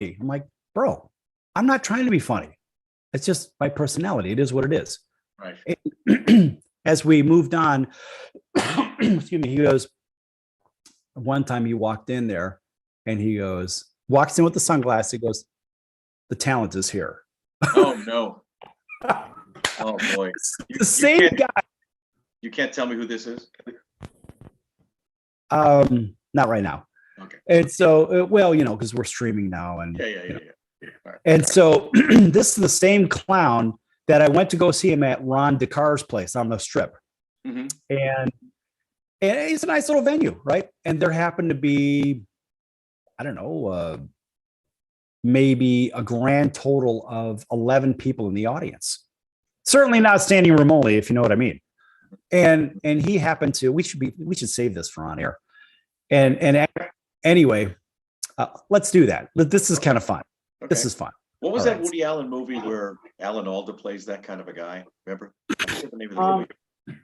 I'm like, bro, I'm not trying to be funny. It's just my personality. It is what it is. Right. And as we moved on, excuse me, he goes, one time he walked in there and he goes, walks in with the sunglasses. He goes, the talent is here. Oh no. Oh boy. The same guy. You can't tell me who this is? Not right now. Okay. And so, well, because we're streaming now, and Yeah. Right. And so, this is the same clown that I went to go see him at Ron DeCar's place on the Strip, and it's a nice little venue, right? And there happened to be, I don't know, maybe a grand total of 11 people in the audience. Certainly not standing room only, if you know what I mean. And he happened to. We should save this for on air. And anyway, let's do that. This is kind of fun. Okay. This is fun. What was that Woody Allen movie where Alan Alda plays that kind of a guy? Remember? I forget the name of the movie.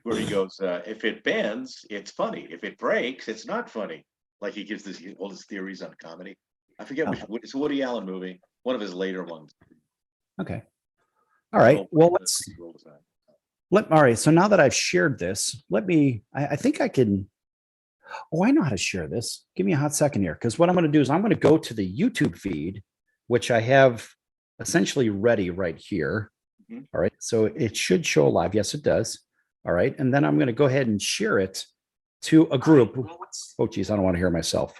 Where he goes, if it bends, it's funny. If it breaks, it's not funny. Like he gives all his theories on comedy. I forget which. It's a Woody Allen movie. One of his later ones. Okay. All right. Well, all right. So now that I've shared this, I think I can. Oh, I know how to share this. Give me a hot second here. Because what I'm going to do is I'm going to go to the YouTube feed, which I have essentially ready right here. All right. So it should show live. Yes, it does. All right. And then I'm going to go ahead and share it to a group. Oh, geez. I don't want to hear myself.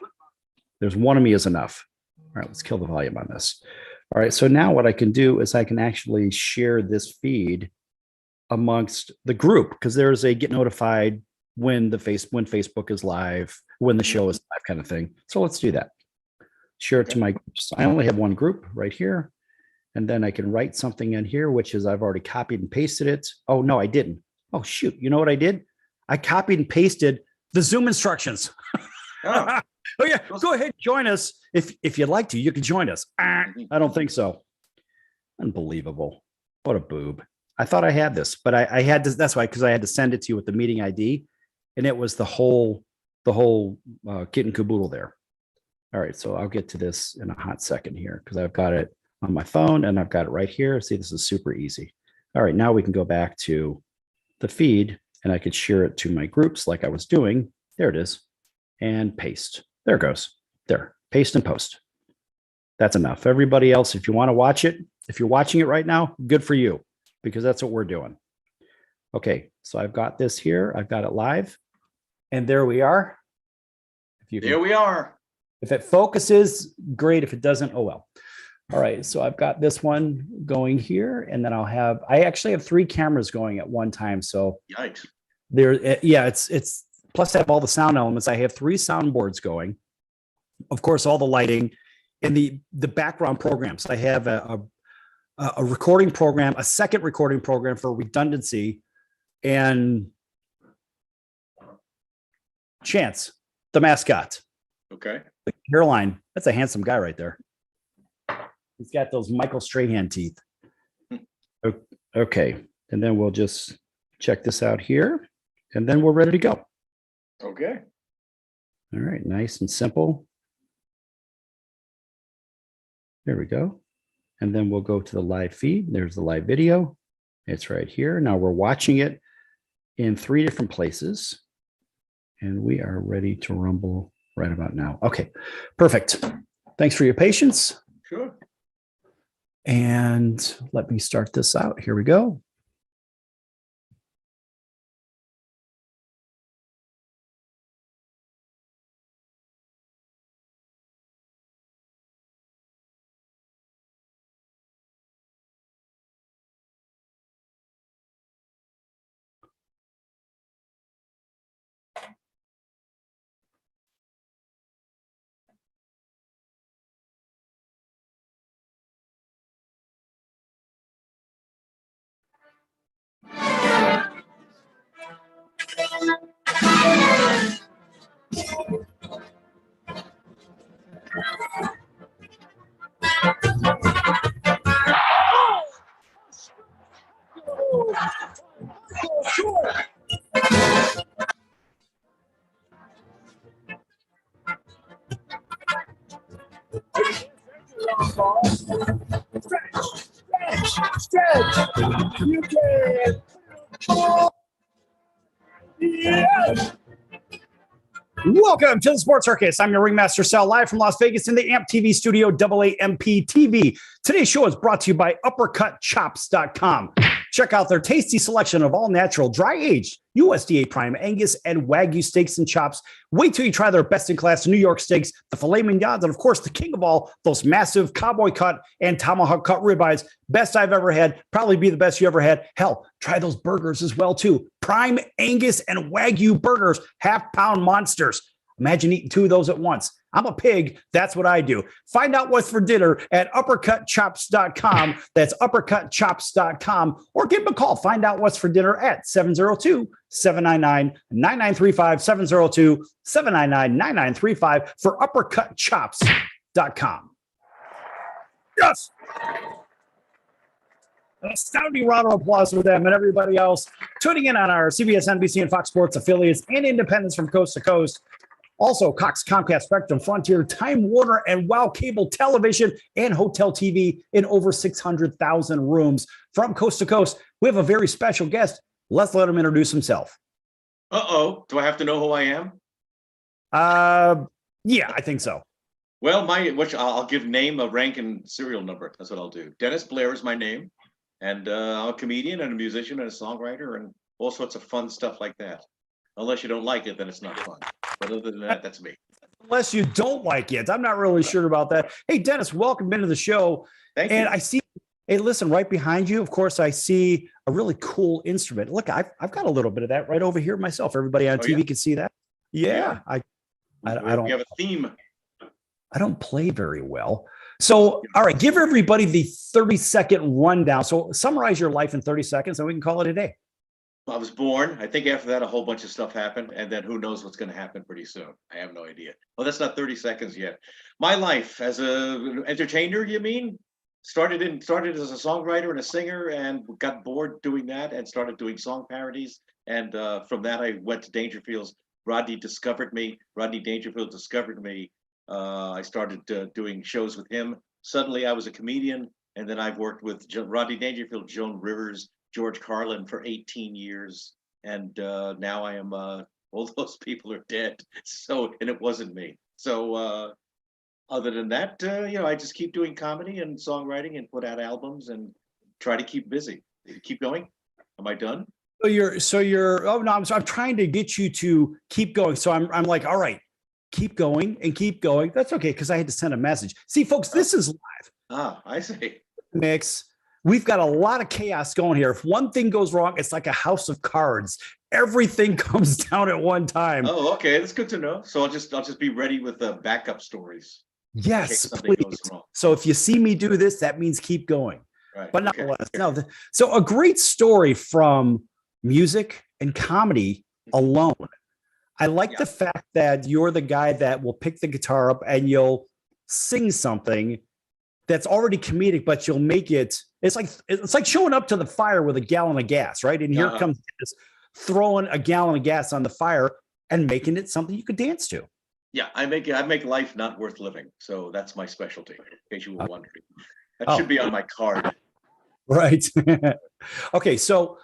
There's one of me is enough. All right. Let's kill the volume on this. All right. So now what I can do is I can actually share this feed amongst the group, because there's a get notified when Facebook is live, when the show is live kind of thing. So let's do that. Share it to my groups. I only have one group right here. And then I can write something in here, which is I've already copied and pasted it. Oh, no, I didn't. Oh, shoot. You know what I did? I copied and pasted the Zoom instructions. Oh yeah. Go ahead. Join us. If you'd like to, you can join us. I don't think so. Unbelievable. What a boob. I thought I had this, but I had this. That's why, because I had to send it to you with the meeting ID, and it was the whole kit and caboodle there. All right, so I'll get to this in a hot second here, because I've got it on my phone and I've got it right here. See, this is super easy. All right, now we can go back to the feed, and I could share it to my groups like I was doing. There it is, and paste. There it goes. There, paste and post. That's enough. Everybody else, if you want to watch it, if you're watching it right now, good for you, because that's what we're doing. Okay, so I've got this here. I've got it live. And there we are. There we are. If it focuses, great. If it doesn't, oh well. All right, so I've got this one going here, and then I actually have 3 cameras going at one time. So yikes. It's plus I have all the sound elements. I have 3 soundboards going. Of course, all the lighting and the background programs. I have a recording program, a second recording program for redundancy, and Chance, the mascot. Okay. The hairline. That's a handsome guy right there. He's got those Michael Strahan teeth. Okay. And then we'll just check this out here, and then we're ready to go. Okay. All right. Nice and simple. There we go. And then we'll go to the live feed. There's the live video. It's right here. Now we're watching it in 3 different places, and we are ready to rumble right about now. Okay, perfect. Thanks for your patience. Sure. And let me start this out. Here we go. ball. Stretch, stretch, stretch. You can. Yeah. Welcome to the Sports Circus. I'm your ringmaster Sal, live from Las Vegas in the AMP TV studio, AAMP TV. Today's show is brought to you by UppercutChops.com. Check out their tasty selection of all natural, dry-aged USDA prime Angus and Wagyu steaks and chops. Wait till you try their best-in-class New York steaks, the filet mignons, and of course, the king of all, those massive cowboy cut and tomahawk cut ribeyes. Best I've ever had, probably be the best you ever had. Hell, try those burgers as well, too. Prime Angus and Wagyu burgers, half-pound monsters. Imagine eating two of those at once. I'm a pig. That's what I do. Find out what's for dinner at uppercutchops.com. That's uppercutchops.com. Or give them a call. Find out what's for dinner at 702-799-9935. 702-799-9935 for uppercutchops.com. Yes. An astounding round of applause for them and everybody else tuning in on our CBS, NBC, and Fox Sports affiliates and independents from coast to coast. Also, Cox, Comcast, Spectrum, Frontier, Time Warner, and WOW Cable Television and Hotel TV in over 600,000 rooms from coast to coast. We have a very special guest. Let's let him introduce himself. Uh-oh. Do I have to know who I am? Yeah, I think so. Well, I'll give name, a rank, and serial number. That's what I'll do. Dennis Blair is my name. And I'm a comedian and a musician and a songwriter and all sorts of fun stuff like that. Unless you don't like it, then it's not fun. But other than that, that's me. Unless you don't like it. I'm not really sure about that. Hey, Dennis, welcome into the show. Thank you. And I see, hey, listen, right behind you, of course, I see a really cool instrument. Look, I've got a little bit of that right over here myself. Everybody on TV can see that. Yeah. I don't. We have a theme. I don't play very well. So, all right, give everybody the 30-second rundown. So summarize your life in 30 seconds and we can call it a day. I was born. I think after that, a whole bunch of stuff happened. And then who knows what's going to happen pretty soon. I have no idea. Well, that's not 30 seconds yet. My life as an entertainer, you mean? Started as a songwriter and a singer and got bored doing that and started doing song parodies. And from that, I went to Dangerfield's. Rodney discovered me. Rodney Dangerfield discovered me. I started doing shows with him. Suddenly, I was a comedian. And then I've worked with Rodney Dangerfield, Joan Rivers, George Carlin for 18 years. And now I am, all those people are dead. And it wasn't me. So other than that, I just keep doing comedy and songwriting and put out albums and try to keep busy. Keep going. Am I done? So you're, oh no, I'm trying to get you to keep going. So I'm like, all right, keep going and keep going. That's okay. Cause I had to send a message. See folks, this is live. I see. Mix. We've got a lot of chaos going here. If one thing goes wrong, it's like a house of cards. Everything comes down at one time. Oh, okay. That's good to know. So I'll just be ready with the backup stories. Yes, please. So if you see me do this, that means keep going. Right. But nonetheless, so a great story from music and comedy alone. I like the fact that you're the guy that will pick the guitar up and you'll sing something that's already comedic, but you'll make it. It's like showing up to the fire with a gallon of gas, right? And here comes this, throwing a gallon of gas on the fire and making it something you could dance to. Yeah, I make life not worth living. So that's my specialty, in case you were wondering. That should be on my card. Right. Okay, so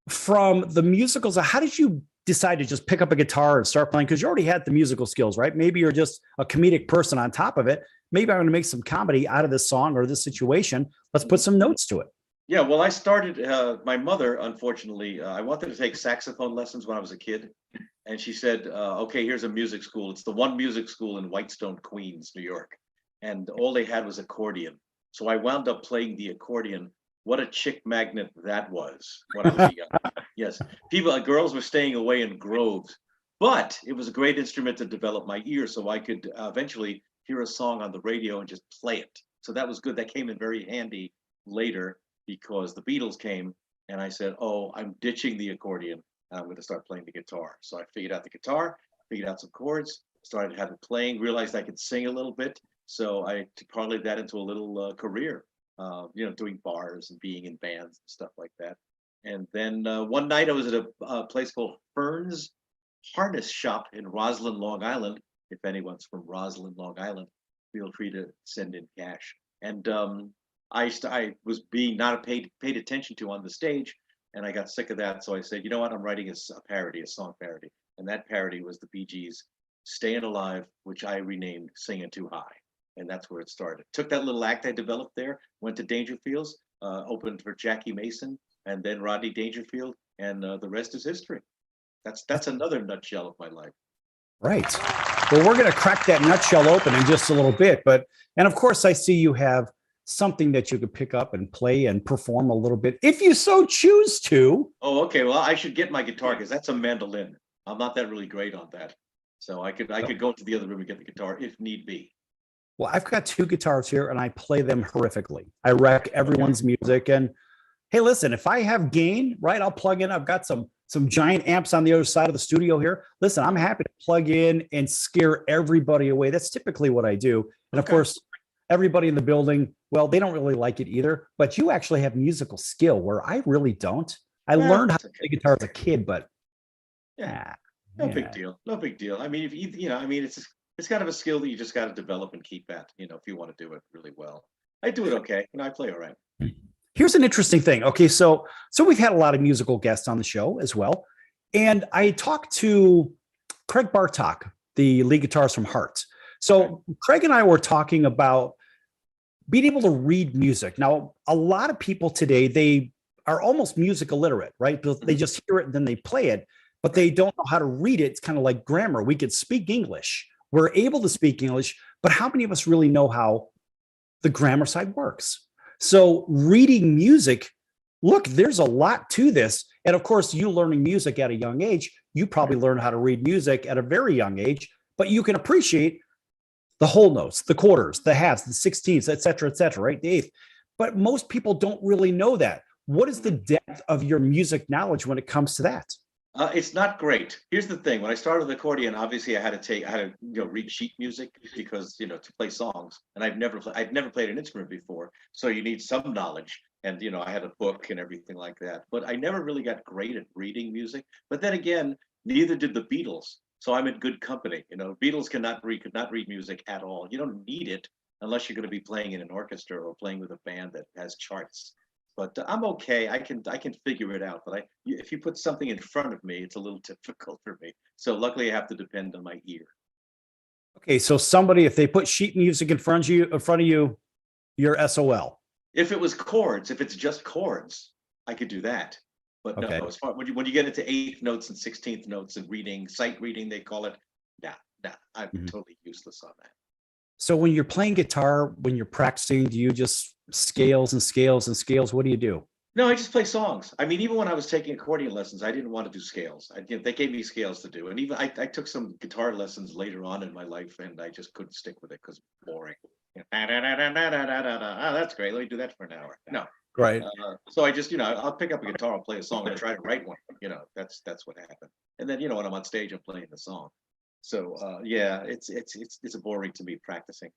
from the musicals, how did you decide to just pick up a guitar and start playing? Because you already had the musical skills, right? Maybe you're just a comedic person on top of it. Maybe I'm going to make some comedy out of this song or this situation. Let's put some notes to it. Yeah, well, I started, my mother, unfortunately, I wanted to take saxophone lessons when I was a kid. And she said, okay, here's a music school. It's the one music school in Whitestone, Queens, New York. And all they had was accordion. So I wound up playing the accordion. What a chick magnet that was when I was young. Yes, girls were staying away in groves. But it was a great instrument to develop my ear so I could eventually hear a song on the radio and just play it. So that was good. That came in very handy later because the Beatles came and I said, oh, I'm ditching the accordion and I'm going to start playing the guitar. So I figured out the guitar, figured out some chords, started having playing, realized I could sing a little bit. So I parlayed that into a little career, doing bars and being in bands and stuff like that. And then one night I was at a place called Fern's Harness Shop in Roslyn, Long Island. If anyone's from Roslyn, Long Island, feel free to send in cash. And I was being not paid attention to on the stage, and I got sick of that. So I said, you know what, I'm writing a parody, a song parody, and that parody was the Bee Gees' "Staying Alive," which I renamed "Singing Too High," and that's where it started. Took that little act I developed there, went to Dangerfields, opened for Jackie Mason, and then Rodney Dangerfield, and the rest is history. That's another nutshell of my life. Right. Well, we're going to crack that nutshell open in just a little bit, and of course, I see you have something that you could pick up and play and perform a little bit if you so choose to. Oh, okay. Well, I should get my guitar because that's a mandolin. I'm not that really great on that, so I could go into the other room and get the guitar if need be. Well, I've got 2 guitars here and I play them horrifically. I wreck everyone's music. And hey, listen, if I have gain, right, I'll plug in. I've got some giant amps on the other side of the studio here. Listen, I'm happy to plug in and scare everybody away. That's typically what I do. And of course, everybody in the building, well, they don't really like it either, but you actually have musical skill where I really don't. I learned how to play guitar as a kid, but no big deal. No big deal. I mean, if it's kind of a skill that you just got to develop and keep at, if you want to do it really well. I do it okay, and I play all right. Here's an interesting thing. Okay, so we've had a lot of musical guests on the show as well, and I talked to Craig Bartok, the lead guitarist from Heart. So Craig and I were talking about being able to read music. Now, a lot of people today, they are almost music illiterate, right? They just hear it and then they play it, but they don't know how to read it. It's kind of like grammar. We could speak English. We're able to speak English, but how many of us really know how the grammar side works? So reading music, look, there's a lot to this. And of course, you learning music at a young age, you probably learn how to read music at a very young age, but you can appreciate the whole notes, the quarters, the halves, the 16ths, et cetera, right? The eighth. But most people don't really know that. What is the depth of your music knowledge when it comes to that? It's not great. Here's the thing: when I started with accordion, obviously I had to read sheet music because to play songs, and I've never played an instrument before, so you need some knowledge. And I had a book and everything like that, but I never really got great at reading music. But then again, neither did the Beatles, so I'm in good company. Beatles could not read music at all. You don't need it unless you're going to be playing in an orchestra or playing with a band that has charts. But I'm okay. I can figure it out. But if you put something in front of me, it's a little difficult for me. So luckily, I have to depend on my ear. Okay, so if they put sheet music in front of you, you're SOL. If it was chords, if it's just chords, I could do that. But no, as far when you get into 8th notes and 16th notes and reading, sight reading, they call it. I'm totally useless on that. So when you're playing guitar, when you're practicing, do you just scales and scales and scales? What do you do? No, I just play songs. I mean, even when I was taking accordion lessons, I didn't want to do scales. They gave me scales to do, and even I took some guitar lessons later on in my life, and I just couldn't stick with it because it's boring. That's great. Let me do that for an hour. No, right. So I just, I'll pick up a guitar and play a song and try to write one. That's what happened. And then, when I'm on stage, I'm playing the song. So it's boring to me practicing.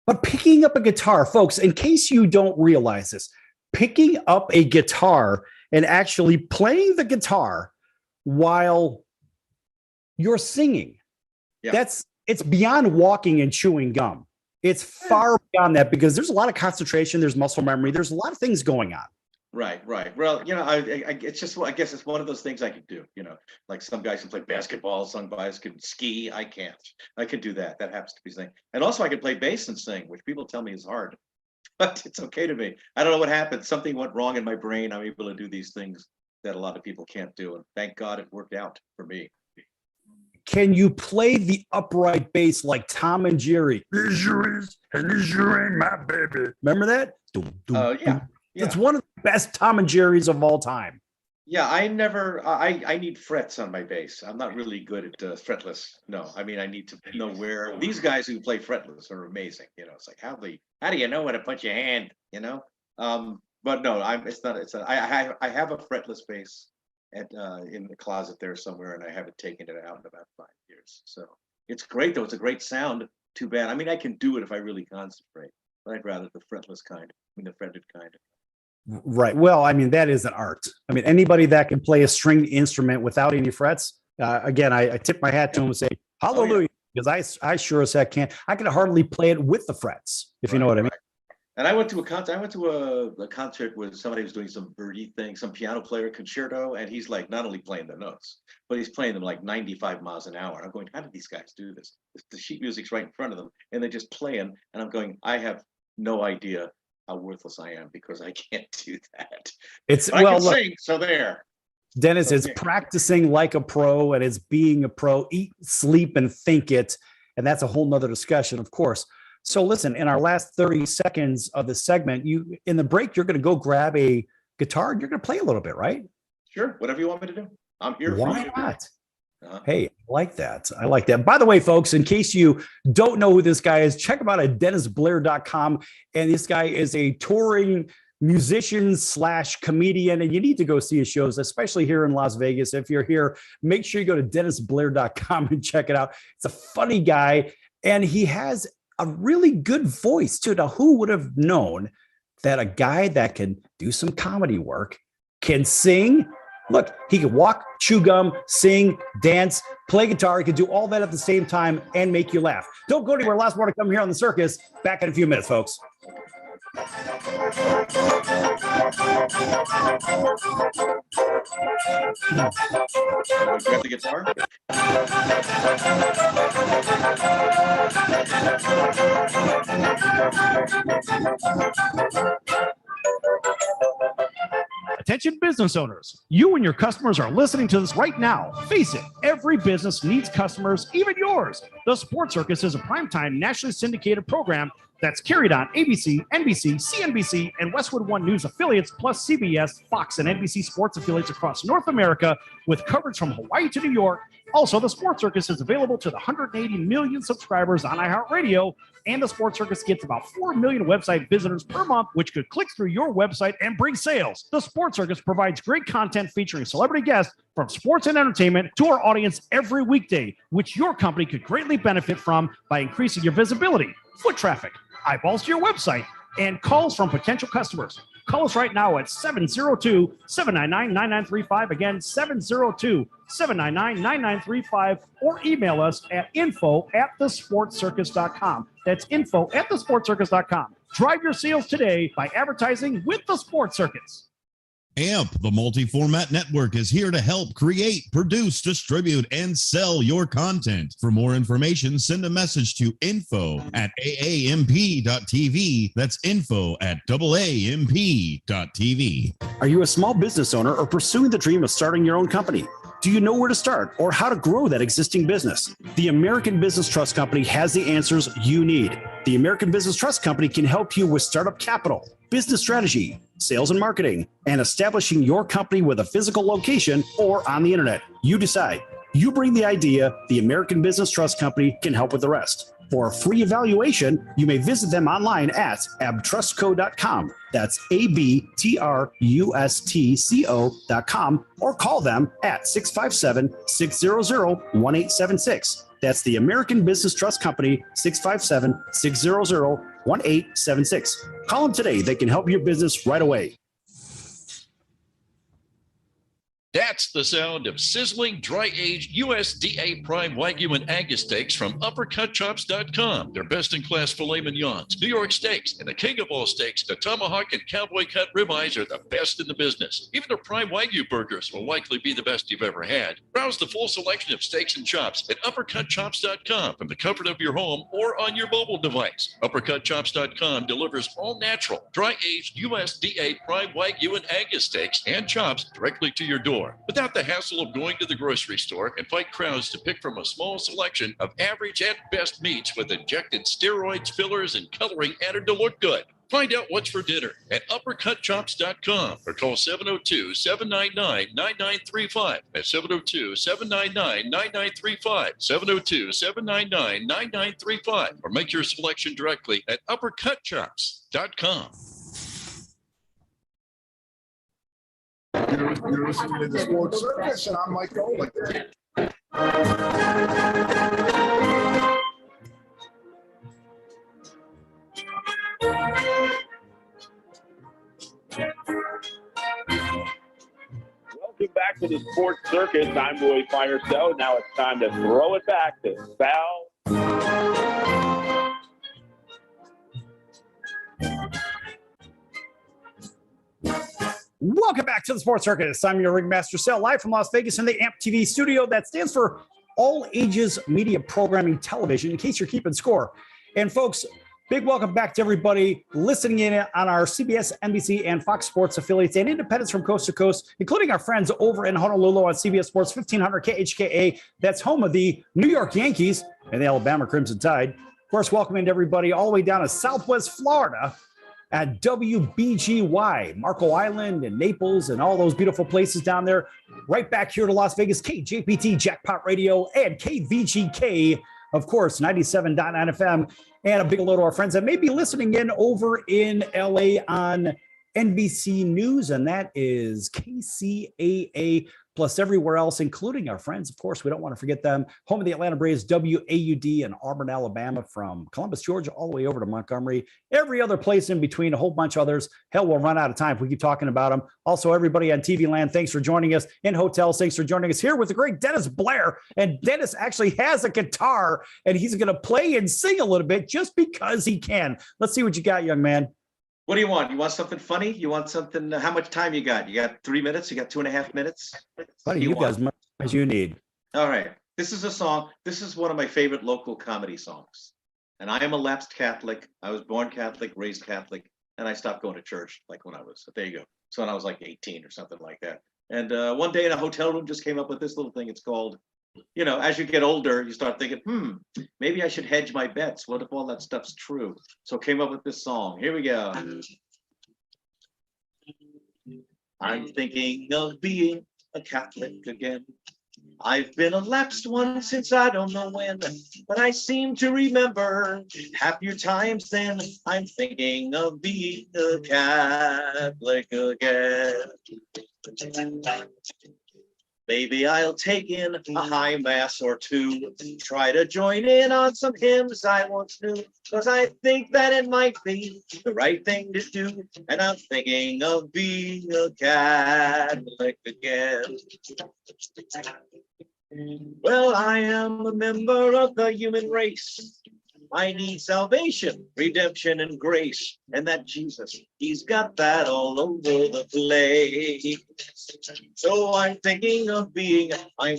But picking up a guitar, folks, in case you don't realize this, picking up a guitar and actually playing the guitar while you're singing, it's beyond walking and chewing gum. It's far beyond that because there's a lot of concentration, there's muscle memory, there's a lot of things going on. Right. Well, it's just, I guess it's one of those things I could do, like some guys can play basketball, some guys can ski. I can't. I could do that. That happens to be sing. And also I could play bass and sing, which people tell me is hard, but it's okay to me. I don't know what happened. Something went wrong in my brain. I'm able to do these things that a lot of people can't do. And thank God it worked out for me. Can you play the upright bass like Tom and Jerry? This yours and this your ain't my baby. Remember that? Yeah. It's one of the best Tom and Jerry's of all time. Yeah, I need frets on my bass. I'm not really good at fretless. No, I mean, I need to know where these guys who play fretless are amazing. It's like, how do you know where to put your hand? But no, I have a fretless bass in the closet there somewhere, and I haven't taken it out in about 5 years. So it's great though. It's a great sound. Too bad. I mean, I can do it if I really concentrate, but I'd rather the fretless kind. The fretted kind. Right. Well, I mean, that is an art. I mean, anybody that can play a stringed instrument without any frets, again, I tip my hat to them and say, hallelujah, because I sure as heck can't. I can hardly play it with the frets, if you know what I mean. And I went to a concert. I went to a concert where somebody was doing some birdie thing, some piano player concerto, and he's like not only playing the notes, but he's playing them like 95 miles an hour. And I'm going, how did these guys do this? The sheet music's right in front of them, and they're just playing. And I'm going, I have no idea how worthless I am because I can't do that. It's I can sing, so there. Dennis, it's practicing like a pro, and it's being a pro. Eat, sleep, and think it. And that's a whole nother discussion, of course. So listen, in our last 30 seconds of the segment, in the break, you're going to go grab a guitar and you're going to play a little bit, right? Sure. Whatever you want me to do. I'm here. Why not? Hey, I like that. I like that. By the way, folks, in case you don't know who this guy is, check him out at DennisBlair.com. And this guy is a touring musician / comedian, and you need to go see his shows, especially here in Las Vegas. If you're here, make sure you go to DennisBlair.com and check it out. It's a funny guy, and he has a really good voice too. Now, who would have known that a guy that can do some comedy work can sing? Look, he can walk, chew gum, sing, dance, play guitar. He can do all that at the same time and make you laugh. Don't go anywhere. Last more to come here on the Circus. Back in a few minutes, folks. You got the guitar? Attention business owners, you and your customers are listening to this right now. Face it, every business needs customers, even yours. The Sports Circus is a primetime nationally syndicated program that's carried on ABC, NBC, CNBC, and Westwood One News affiliates, plus CBS, Fox, and NBC sports affiliates across North America, with coverage from Hawaii to New York. Also, the Sports Circus is available to the 180 million subscribers on iHeartRadio, and the Sports Circus gets about 4 million website visitors per month, which could click through your website and bring sales. The Sports Circus provides great content featuring celebrity guests from sports and entertainment to our audience every weekday, which your company could greatly benefit from by increasing your visibility, foot traffic, eyeballs to your website, and calls from potential customers. Call us right now at 702-799-9935. Again, 702-799-9935, or email us at info@thesportcircus.com. That's info@thesportcircus.com. Drive your sales today by advertising with the Sports Circus. AMP, the multi-format network, is here to help create, produce, distribute, and sell your content. For more information, send a message to info@aamp.tv. That's info@aamp.tv. Are you a small business owner or pursuing the dream of starting your own company? Do you know where to start or how to grow that existing business? The American Business Trust Company has the answers you need. The American Business Trust Company can help you with startup capital, business strategy, sales and marketing, and establishing your company with a physical location or on the internet. You decide. You bring the idea. The American Business Trust Company can help with the rest. For a free evaluation, you may visit them online at abtrustco.com. That's ABTRUSTCO.com, or call them at 657-600-1876. That's the American Business Trust Company, 657-600-1876. Call them today. They can help your business right away. That's the sound of sizzling, dry-aged USDA prime Wagyu and Angus steaks from UppercutChops.com. Their best-in-class filet mignons, New York steaks, and the king of all steaks, the tomahawk and cowboy cut ribeyes are the best in the business. Even their prime Wagyu burgers will likely be the best you've ever had. Browse the full selection of steaks and chops at UppercutChops.com from the comfort of your home or on your mobile device. UppercutChops.com delivers all natural, dry-aged USDA prime Wagyu and Angus steaks and chops directly to your door, without the hassle of going to the grocery store and fight crowds to pick from a small selection of average and best meats with injected steroids, fillers, and coloring added to look good. Find out what's for dinner at UppercutChops.com or call 702-799-9935. That's 702-799-9935, 702-799-9935, or make your selection directly at UppercutChops.com. You're listening to the Sports Circus, and I'm Mike Golick. Welcome back to the Sports Circus. I'm Roy Firestone. Now it's time to throw it back to Sal. Welcome back to the Sports Circus. I'm your ringmaster, Sal, live from Las Vegas in the AMP TV studio. That stands for All Ages Media Programming Television, in case you're keeping score. And folks, big welcome back to everybody listening in on our CBS, NBC, and Fox Sports affiliates and independents from coast to coast, including our friends over in Honolulu on CBS Sports 1500 KHKA. That's home of the New York Yankees and the Alabama Crimson Tide. Of course, welcoming to everybody all the way down to Southwest Florida at WBGY, Marco Island and Naples and all those beautiful places down there. Right back here to Las Vegas, KJPT Jackpot Radio and KVGK, of course, 97.9 FM. And a big hello to our friends that may be listening in over in LA on NBC News, and that is KCAA, plus everywhere else, including our friends. Of course, we don't want to forget them. Home of the Atlanta Braves, WAUD in Auburn, Alabama, from Columbus, Georgia, all the way over to Montgomery. Every other place in between, a whole bunch of others. Hell, we'll run out of time if we keep talking about them. Also, everybody on TV land, thanks for joining us. In hotels, thanks for joining us here with the great Dennis Blair. And Dennis actually has a guitar, and he's going to play and sing a little bit just because he can. Let's see what you got, young man. What do you want? You want something funny? You want something? How much time you got? You got 3 minutes? You got 2.5 minutes? Buddy, you got as much as you need. All right. This is a song. This is one of my favorite local comedy songs. And I am a lapsed Catholic. I was born Catholic, raised Catholic, and I stopped going to church like when I was, there you go. So when I was like 18 or something like that. And one day in a hotel room just came up with this little thing. It's called, you know, as you get older, you start thinking, maybe I should hedge my bets. What if all that stuff's true? So came up with this song. Here we go. I'm thinking of being a Catholic again. I've been a lapsed one since I don't know when, but I seem to remember happier times then. I'm thinking of being a Catholic again. Maybe I'll take in a high mass or two, try to join in on some hymns I once knew, because I think that it might be the right thing to do, and I'm thinking of being a Catholic again. Well, I am a member of the human race. I need salvation, redemption, and grace. And that Jesus, he's got that all over the place. So I'm thinking of being a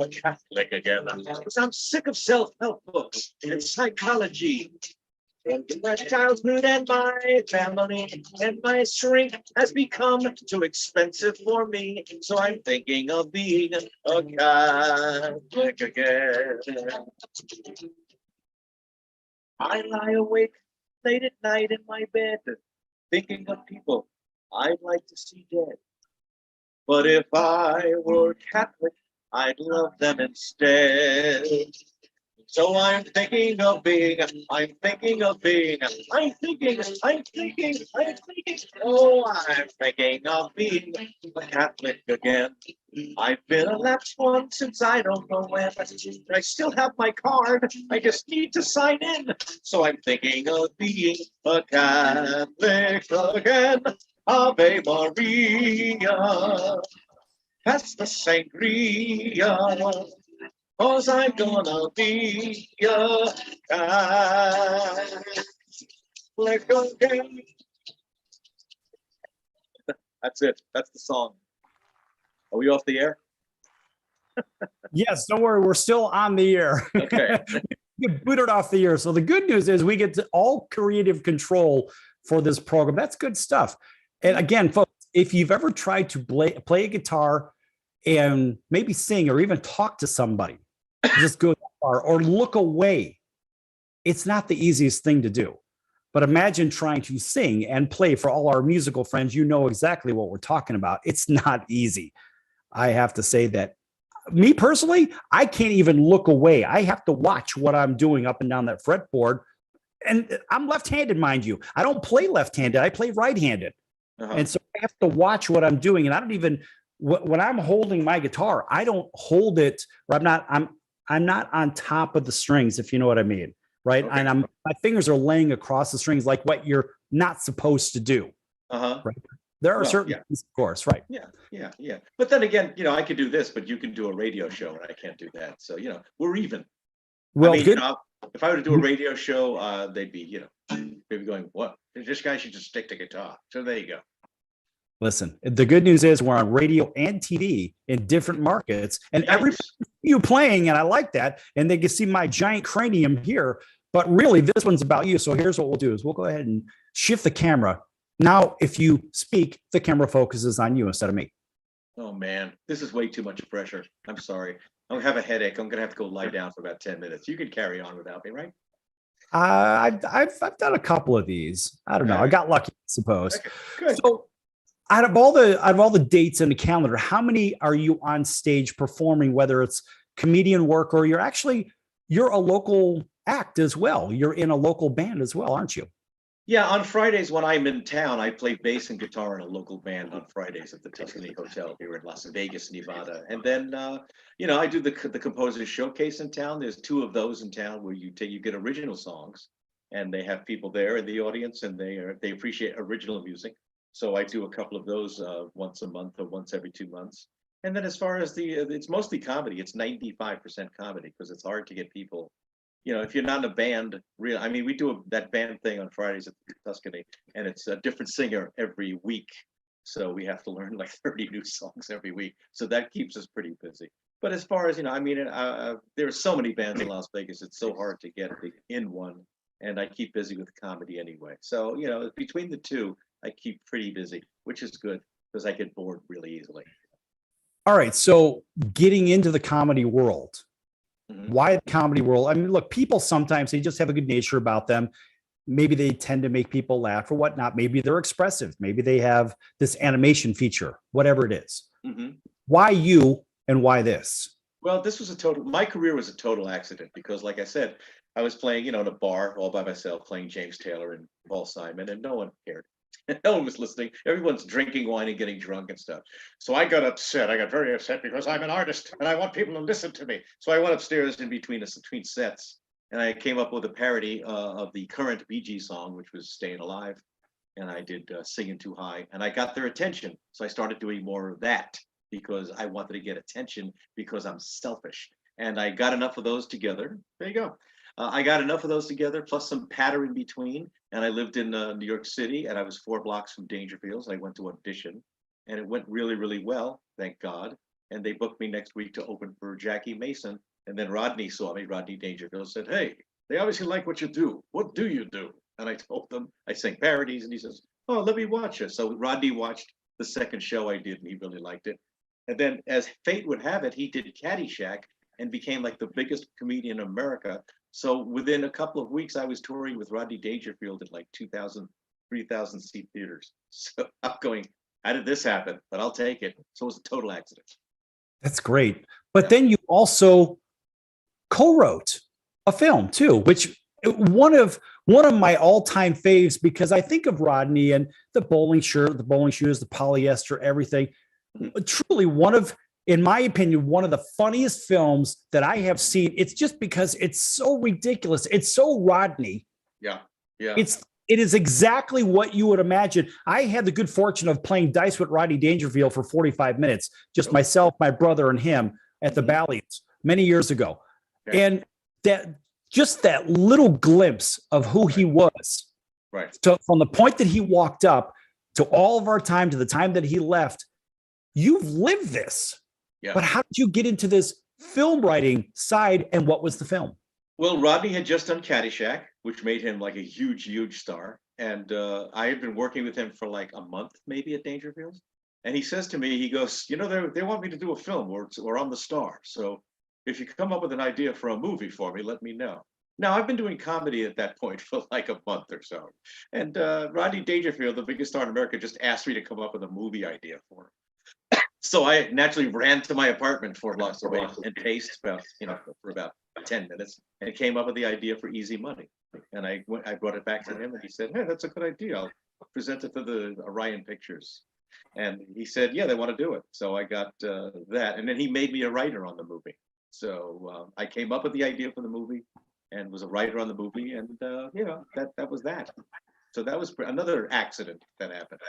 Catholic again. Because I'm sick of self-help books and psychology. And my childhood and my family and my shrink has become too expensive for me. So I'm thinking of being a Catholic again. I lie awake late at night in my bed, thinking of people I'd like to see dead. But if I were Catholic, I'd love them instead. So I'm thinking of being a Catholic again. I've been a lapsed one since I don't know when. I still have my card, I just need to sign in. So I'm thinking of being a Catholic again. Ave Maria, pass the sangria. Cause I'm gonna be a Catholic again. That's it. That's the song. Are we off the air? Yes, don't worry. We're still on the air. Okay. Get booted off the air. So the good news is we get to all creative control for this program. That's good stuff. And again, folks, if you've ever tried to play a guitar and maybe sing or even talk to somebody, just go that far or look away. It's not the easiest thing to do. But imagine trying to sing and play. For all our musical friends, you know exactly what we're talking about. It's not easy. I have to say that me personally, I can't even look away. I have to watch what I'm doing up and down that fretboard. And I'm left-handed, mind you. I don't play left-handed. I play right-handed. And so I have to watch what I'm doing. And I don't even, when I'm holding my guitar, I don't hold it, or I'm not on top of the strings, if you know what I mean, right? Okay. And my fingers are laying across the strings like what you're not supposed to do. Right? There are certain things, of course, right? Yeah. But then again, I could do this, but you can do a radio show, and I can't do that. So we're even. Well, I mean, if I were to do a radio show, they'd be, maybe going, what? This guy should just stick to guitar. So there you go. Listen, the good news is we're on radio and TV in different markets, and everybody you playing, and I like that. And they can see my giant cranium here, but really this one's about you. So here's what we'll do: is we'll go ahead and shift the camera. Now, if you speak, the camera focuses on you instead of me. Oh man, this is way too much pressure. I'm sorry. I have a headache. I'm gonna have to go lie down for about 10 minutes. You can carry on without me, right? I've done a couple of these. I don't know. I got lucky, I suppose. Okay, good. So out of all the dates in the calendar, how many are you on stage performing, whether it's comedian work or you're a local act as well? You're in a local band as well, aren't you? Yeah, on Fridays when I'm in town, I play bass and guitar in a local band on Fridays at the Tuscany Hotel here in Las Vegas, Nevada. And then, I do the Composers Showcase in town. There's 2 of those in town where you get original songs, and they have people there in the audience, and they appreciate original music. So I do a couple of those once a month or once every 2 months. And then as far as it's mostly comedy. It's 95% comedy because it's hard to get people. If you're not in a band, we do that band thing on Fridays at the Tuscany, and it's a different singer every week. So we have to learn like 30 new songs every week. So that keeps us pretty busy. But as far as, there are so many bands in Las Vegas. It's so hard to get in one. And I keep busy with comedy anyway. So, between the two, I keep pretty busy, which is good because I get bored really easily. All right. So getting into the comedy world. Why the comedy world? I mean, look, people sometimes they just have a good nature about them. Maybe they tend to make people laugh or whatnot. Maybe they're expressive. Maybe they have this animation feature, whatever it is. Why you and why this? Well, my career was a total accident because, like I said, I was playing, in a bar all by myself, playing James Taylor and Paul Simon, and no one cared. No one was listening. Everyone's drinking wine and getting drunk and stuff. So I got upset. I got very upset because I'm an artist and I want people to listen to me. So I went upstairs in between sets, and I came up with a parody of the current Bee Gees song, which was "Staying Alive," and I did "Singing Too High," and I got their attention. So I started doing more of that because I wanted to get attention because I'm selfish, and I got enough of those together. There you go. I got enough of those together, plus some patter in between. And I lived in New York City, and I was 4 blocks from Dangerfield. I went to audition, and it went really, really well, thank God. And they booked me next week to open for Jackie Mason. And then Rodney saw me, Rodney Dangerfield, said, "Hey, they obviously like what you do. What do you do?" And I told them, I sing parodies, and he says, "Oh, let me watch it." So Rodney watched the second show I did, and he really liked it. And then, as fate would have it, he did Caddyshack and became like the biggest comedian in America. So within a couple of weeks, I was touring with Rodney Dangerfield at like 2,000, 3,000 seat theaters. So I'm going, how did this happen? But I'll take it. So it was a total accident. That's great. But then you also co-wrote a film too, which one of my all-time faves, because I think of Rodney and the bowling shirt, the bowling shoes, the polyester, everything. Truly in my opinion, one of the funniest films that I have seen. It's just because it's so ridiculous. It's so Rodney. Yeah. Yeah. It is exactly what you would imagine. I had the good fortune of playing dice with Rodney Dangerfield for 45 minutes, just myself, my brother, and him at the Bally's many years ago. Okay. And that little glimpse of who he was. Right. So from the point that he walked up to all of our time, to the time that he left, you've lived this. Yeah. But how did you get into this film writing side, and what was the film? Well, Rodney had just done Caddyshack, which made him like a huge, huge star. And I had been working with him for like a month, maybe at Dangerfield. And he says to me, he goes, they want me to do a film or I'm the star. So if you come up with an idea for a movie for me, let me know. Now, I've been doing comedy at that point for like a month or so. And Rodney Dangerfield, the biggest star in America, just asked me to come up with a movie idea for him. So I naturally ran to my apartment for Las Vegas and paced for about 10 minutes and came up with the idea for Easy Money. And I brought it back to him, and he said, "Hey, that's a good idea. I'll present it to the Orion Pictures." And he said, "Yeah, they want to do it." So I got that, and then he made me a writer on the movie. So I came up with the idea for the movie and was a writer on the movie, and that was that. So that was another accident that happened.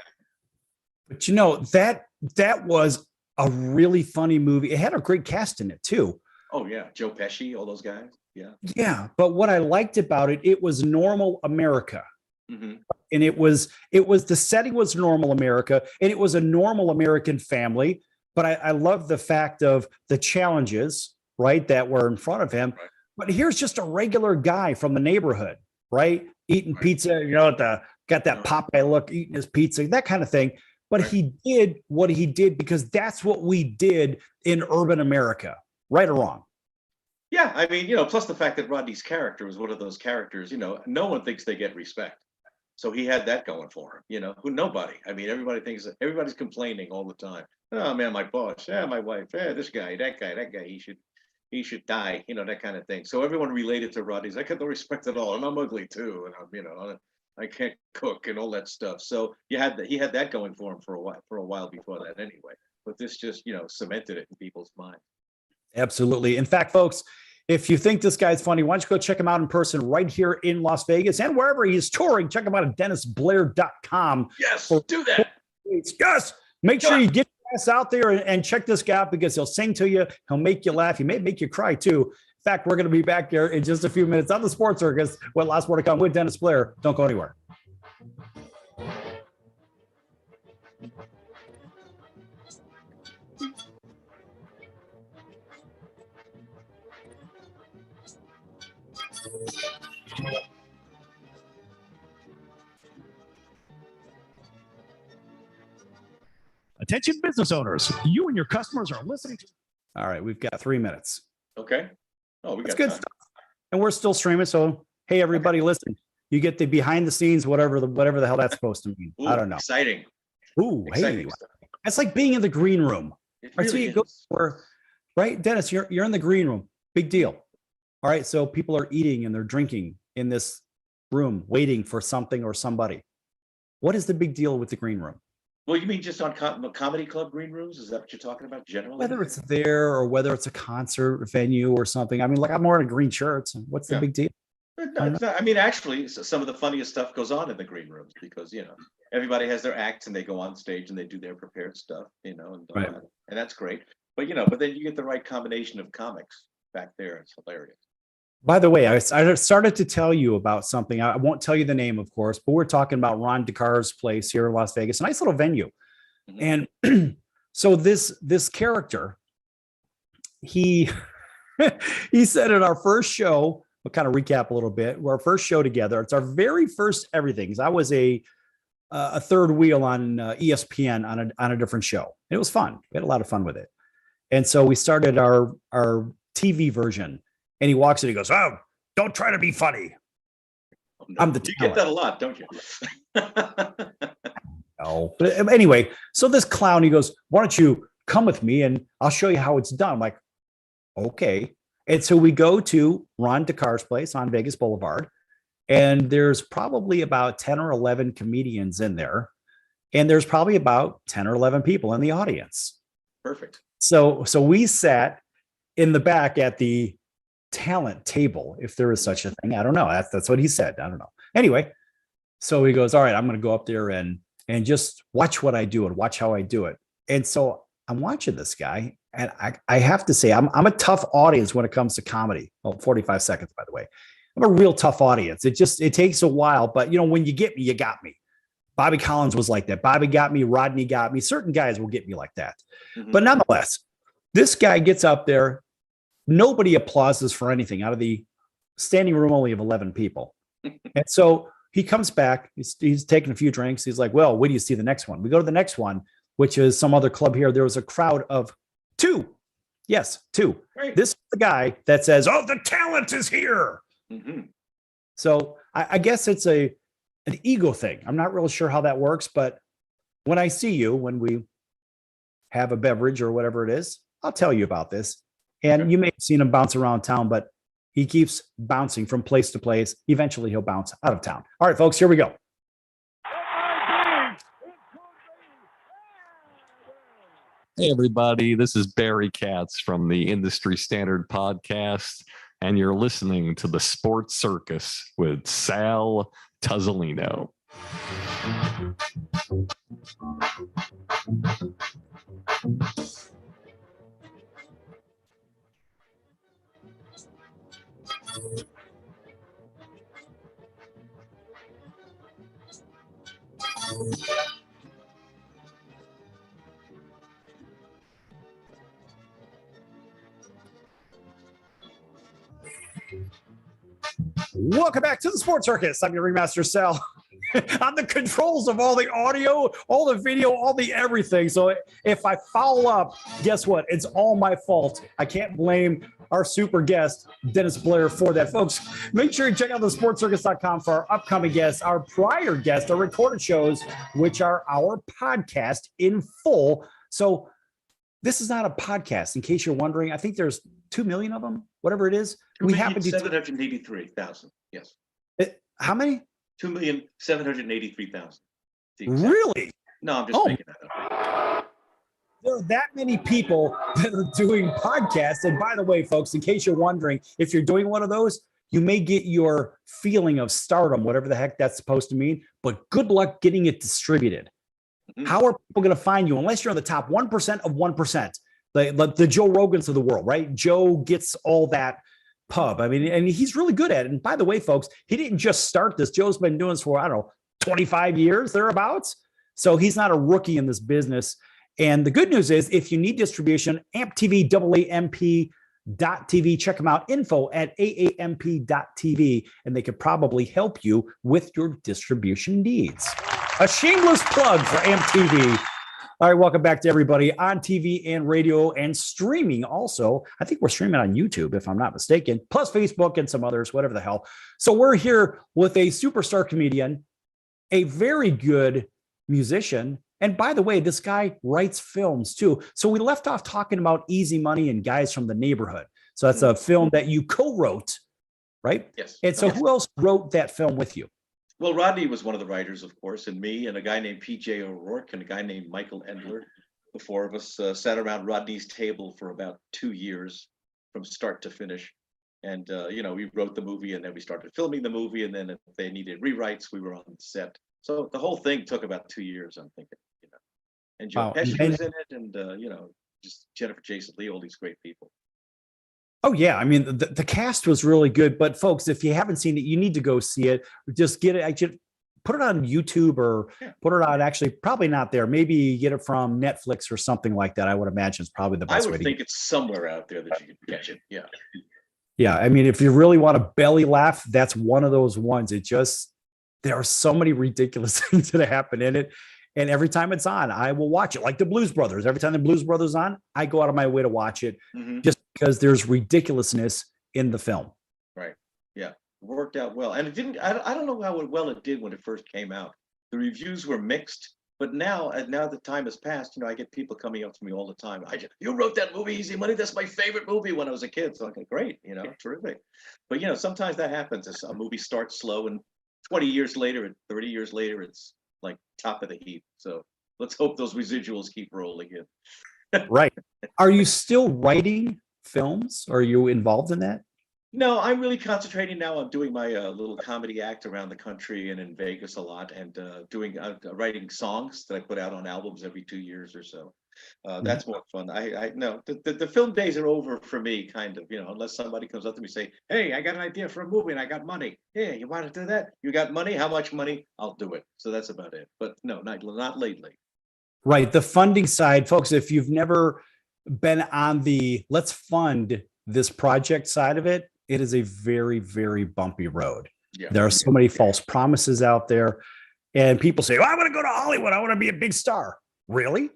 But that was a really funny movie. It had a great cast in it too. Oh yeah, Joe Pesci, all those guys. Yeah. Yeah, but what I liked about it, it was normal America. Mhm. And it was the setting was normal America, and it was a normal American family. But I love the fact of the challenges, right, that were in front of him. Right. But here's just a regular guy from the neighborhood, right, eating Right. pizza, got that Popeye look, eating his pizza, that kind of thing. But Right. he did what he did because that's what we did in urban America, right or wrong. Yeah, I mean, plus the fact that Rodney's character was one of those characters, no one thinks they get respect. So he had that going for him, who nobody. I mean, everybody's complaining all the time. Oh man, my boss, yeah, my wife, yeah, this guy, that guy, he should die, that kind of thing. So everyone related to Rodney's. I got no respect at all, and I'm ugly too, and I can't cook and all that stuff. So he had that going for him for a while before that anyway. But this just cemented it in people's minds. Absolutely. In fact, folks, if you think this guy's funny, why don't you go check him out in person right here in Las Vegas and wherever he's touring. Check him out at DennisBlair.com. Yes, do that. Yes. Make sure you get your ass out there and check this guy out because he'll sing to you. He'll make you laugh. He may make you cry too. In fact, we're going to be back here in just a few minutes on the Sports Circus with lots more to come with Dennis Blair. Don't go anywhere. Attention business owners, you and your customers are listening to. All right, we've got 3 minutes. Okay. Oh, we That's got good time. stuff. And we're still streaming. So, hey, everybody, listen. You get the behind the scenes, whatever the hell that's supposed to mean. Ooh, I don't know. Exciting. Ooh, Exciting hey, stuff. that's like being in the green room. It All right, so really you go is. for, right, Dennis, you're in the green room. Big deal. All right, so people are eating and they're drinking in this room, waiting for something or somebody. What is the big deal with the green room? Well, you mean just on comedy club green rooms? Is that what you're talking about generally? Whether it's there or whether it's a concert venue or something. I mean, like I'm wearing a green shirt. So what's the Yeah. big deal? No, it's not. I mean, actually, some of the funniest stuff goes on in the green rooms because everybody has their acts and they go on stage and they do their prepared stuff, and Right. and that's great. But but then you get the right combination of comics back there. It's hilarious. By the way, I started to tell you about something. I won't tell you the name, of course, but we're talking about Ron DeCar's place here in Las Vegas, a nice little venue. Mhm. And so this character, he he said in our first show, we'll kind of recap a little bit. Our first show together, it's our very first everything. I was a third wheel on ESPN on a different show. It was fun. We had a lot of fun with it. And so we started our TV version. And he walks in, he goes, "Oh, don't try to be funny." Oh, no. I'm the You get that a lot, don't you? No. But anyway, so this clown, he goes, "Why don't you come with me and I'll show you how it's done?" I'm like, okay. And so we go to Ron DeCar's place on Vegas Boulevard. And there's probably about 10 or 11 comedians in there. And there's probably about 10 or 11 people in the audience. Perfect. So we sat in the back at the talent table, if there is such a thing. I don't know. That's what he said. I don't know. Anyway, so he goes, "All right, I'm going to go up there and just watch what I do and watch how I do it." And so I'm watching this guy, and I have to say, I'm a tough audience when it comes to comedy. Oh, 45 seconds, by the way. I'm a real tough audience. It takes a while, but when you get me, you got me. Bobby Collins was like that. Bobby got me. Rodney got me. Certain guys will get me like that. Mhm. But nonetheless, this guy gets up there. Nobody applauses for anything out of the standing room only of 11 people. And so he comes back. He's taking a few drinks. He's like, "Well, wait do you see the next one?" We go to the next one, which is some other club here. There was a crowd of 2. Yes, 2. Great. This is the guy that says, "Oh, the talent is here." Mhm. So I guess it's an ego thing. I'm not really sure how that works, but when I see you, when we have a beverage or whatever it is, I'll tell you about this. And Okay. you may have seen him bounce around town, but he keeps bouncing from place to place. Eventually, he'll bounce out of town. All right, folks, here we go. Hey, everybody. This is Barry Katz from the Industry Standard Podcast, and you're listening to the Sports Circus with Sal Tuzzolino. Welcome back to the Sports Circus. I'm your ringmaster, Sal. On the controls of all the audio, all the video, all the everything. So if I foul up, guess what? It's all my fault. I can't blame our super guest, Dennis Blair, for that. Folks, make sure you check out the sportscircus.com for our upcoming guests, our prior guests, our recorded shows, which are our podcast in full. So this is not a podcast, in case you're wondering. I think there's 2 million of them, whatever it is. We happen to 783,000. Yes. How many? 2,783,000. Really? No, I'm just making that up. There are that many people that are doing podcasts. And by the way, folks, in case you're wondering, if you're doing one of those, you may get your feeling of stardom, whatever the heck that's supposed to mean, but good luck getting it distributed. Mm-hmm. How are people going to find you unless you're in the top 1% of 1%? The Joe Rogans of the world, right? Joe gets all that pub. I mean, and he's really good at it. And by the way, folks, he didn't just start this. Joe's been doing this for, I don't know, 25 years, thereabouts. So he's not a rookie in this business. And the good news is, if you need distribution, AmpTV, AAMP.TV, check them out, info at AAMP.TV, and they could probably help you with your distribution needs. A shameless plug for AmpTV. All right, welcome back to everybody on TV and radio and streaming also. I think we're streaming on YouTube, if I'm not mistaken, plus Facebook and some others, whatever the hell. So we're here with a superstar comedian, a very good musician. And by the way, this guy writes films too. So we left off talking about Easy Money and Guys from the Neighborhood. So that's a film that you co-wrote, right? Yes. And so who else wrote that film with you? Well, Rodney was one of the writers, of course, and me, and a guy named PJ O'Rourke, and a guy named Michael Endler. The four of us sat around Rodney's table for about 2 years from start to finish. And, we wrote the movie, and then we started filming the movie. And then if they needed rewrites, we were on the set. So the whole thing took about 2 years, I'm thinking, And Joe Pesci was in it, and, just Jennifer Jason Leigh, all these great people. Oh, yeah. I mean, the cast was really good. But folks, if you haven't seen it, you need to go see it. Just get it. I should put it on YouTube or put it on, actually, probably not there. Maybe get it from Netflix or something like that. I would imagine it's probably the best way to think it's somewhere out there that you can catch it. Yeah. Yeah. I mean, if you really want to belly laugh, that's one of those ones. There are so many ridiculous things that happen in it. And every time it's on, I will watch it. Like the Blues Brothers. Every time the Blues Brothers on, I go out of my way to watch it, just because there's ridiculous's in the film. Right. Yeah. It worked out well. And it didn't, I don't know how well it did when it first came out. The reviews were mixed, but now the time has passed, I get people coming up to me all the time. You wrote that movie, Easy Money. That's my favorite movie when I was a kid. So I'm like, great, terrific. But, sometimes that happens. A movie starts slow, and 20 years later and 30 years later, it's like top of the heap. So let's hope those residuals keep rolling in. Right. Are you still writing films? Are you involved in that? No, I'm really concentrating now on doing my little comedy act around the country and in Vegas a lot, and writing songs that I put out on albums every 2 years or so. That's more fun. I no, the film days are over for me, kind of, unless somebody comes up to me and say, hey, I got an idea for a movie and I got money. Yeah, you want to do that? You got money? How much money? I'll do it. So that's about it. But no, not lately. Right. The funding side, folks, if you've never been on the let's fund this project side of it, it is a very, very bumpy road. Yeah. There are so many false promises out there. And people say, I want to go to Hollywood. I want to be a big star. Really?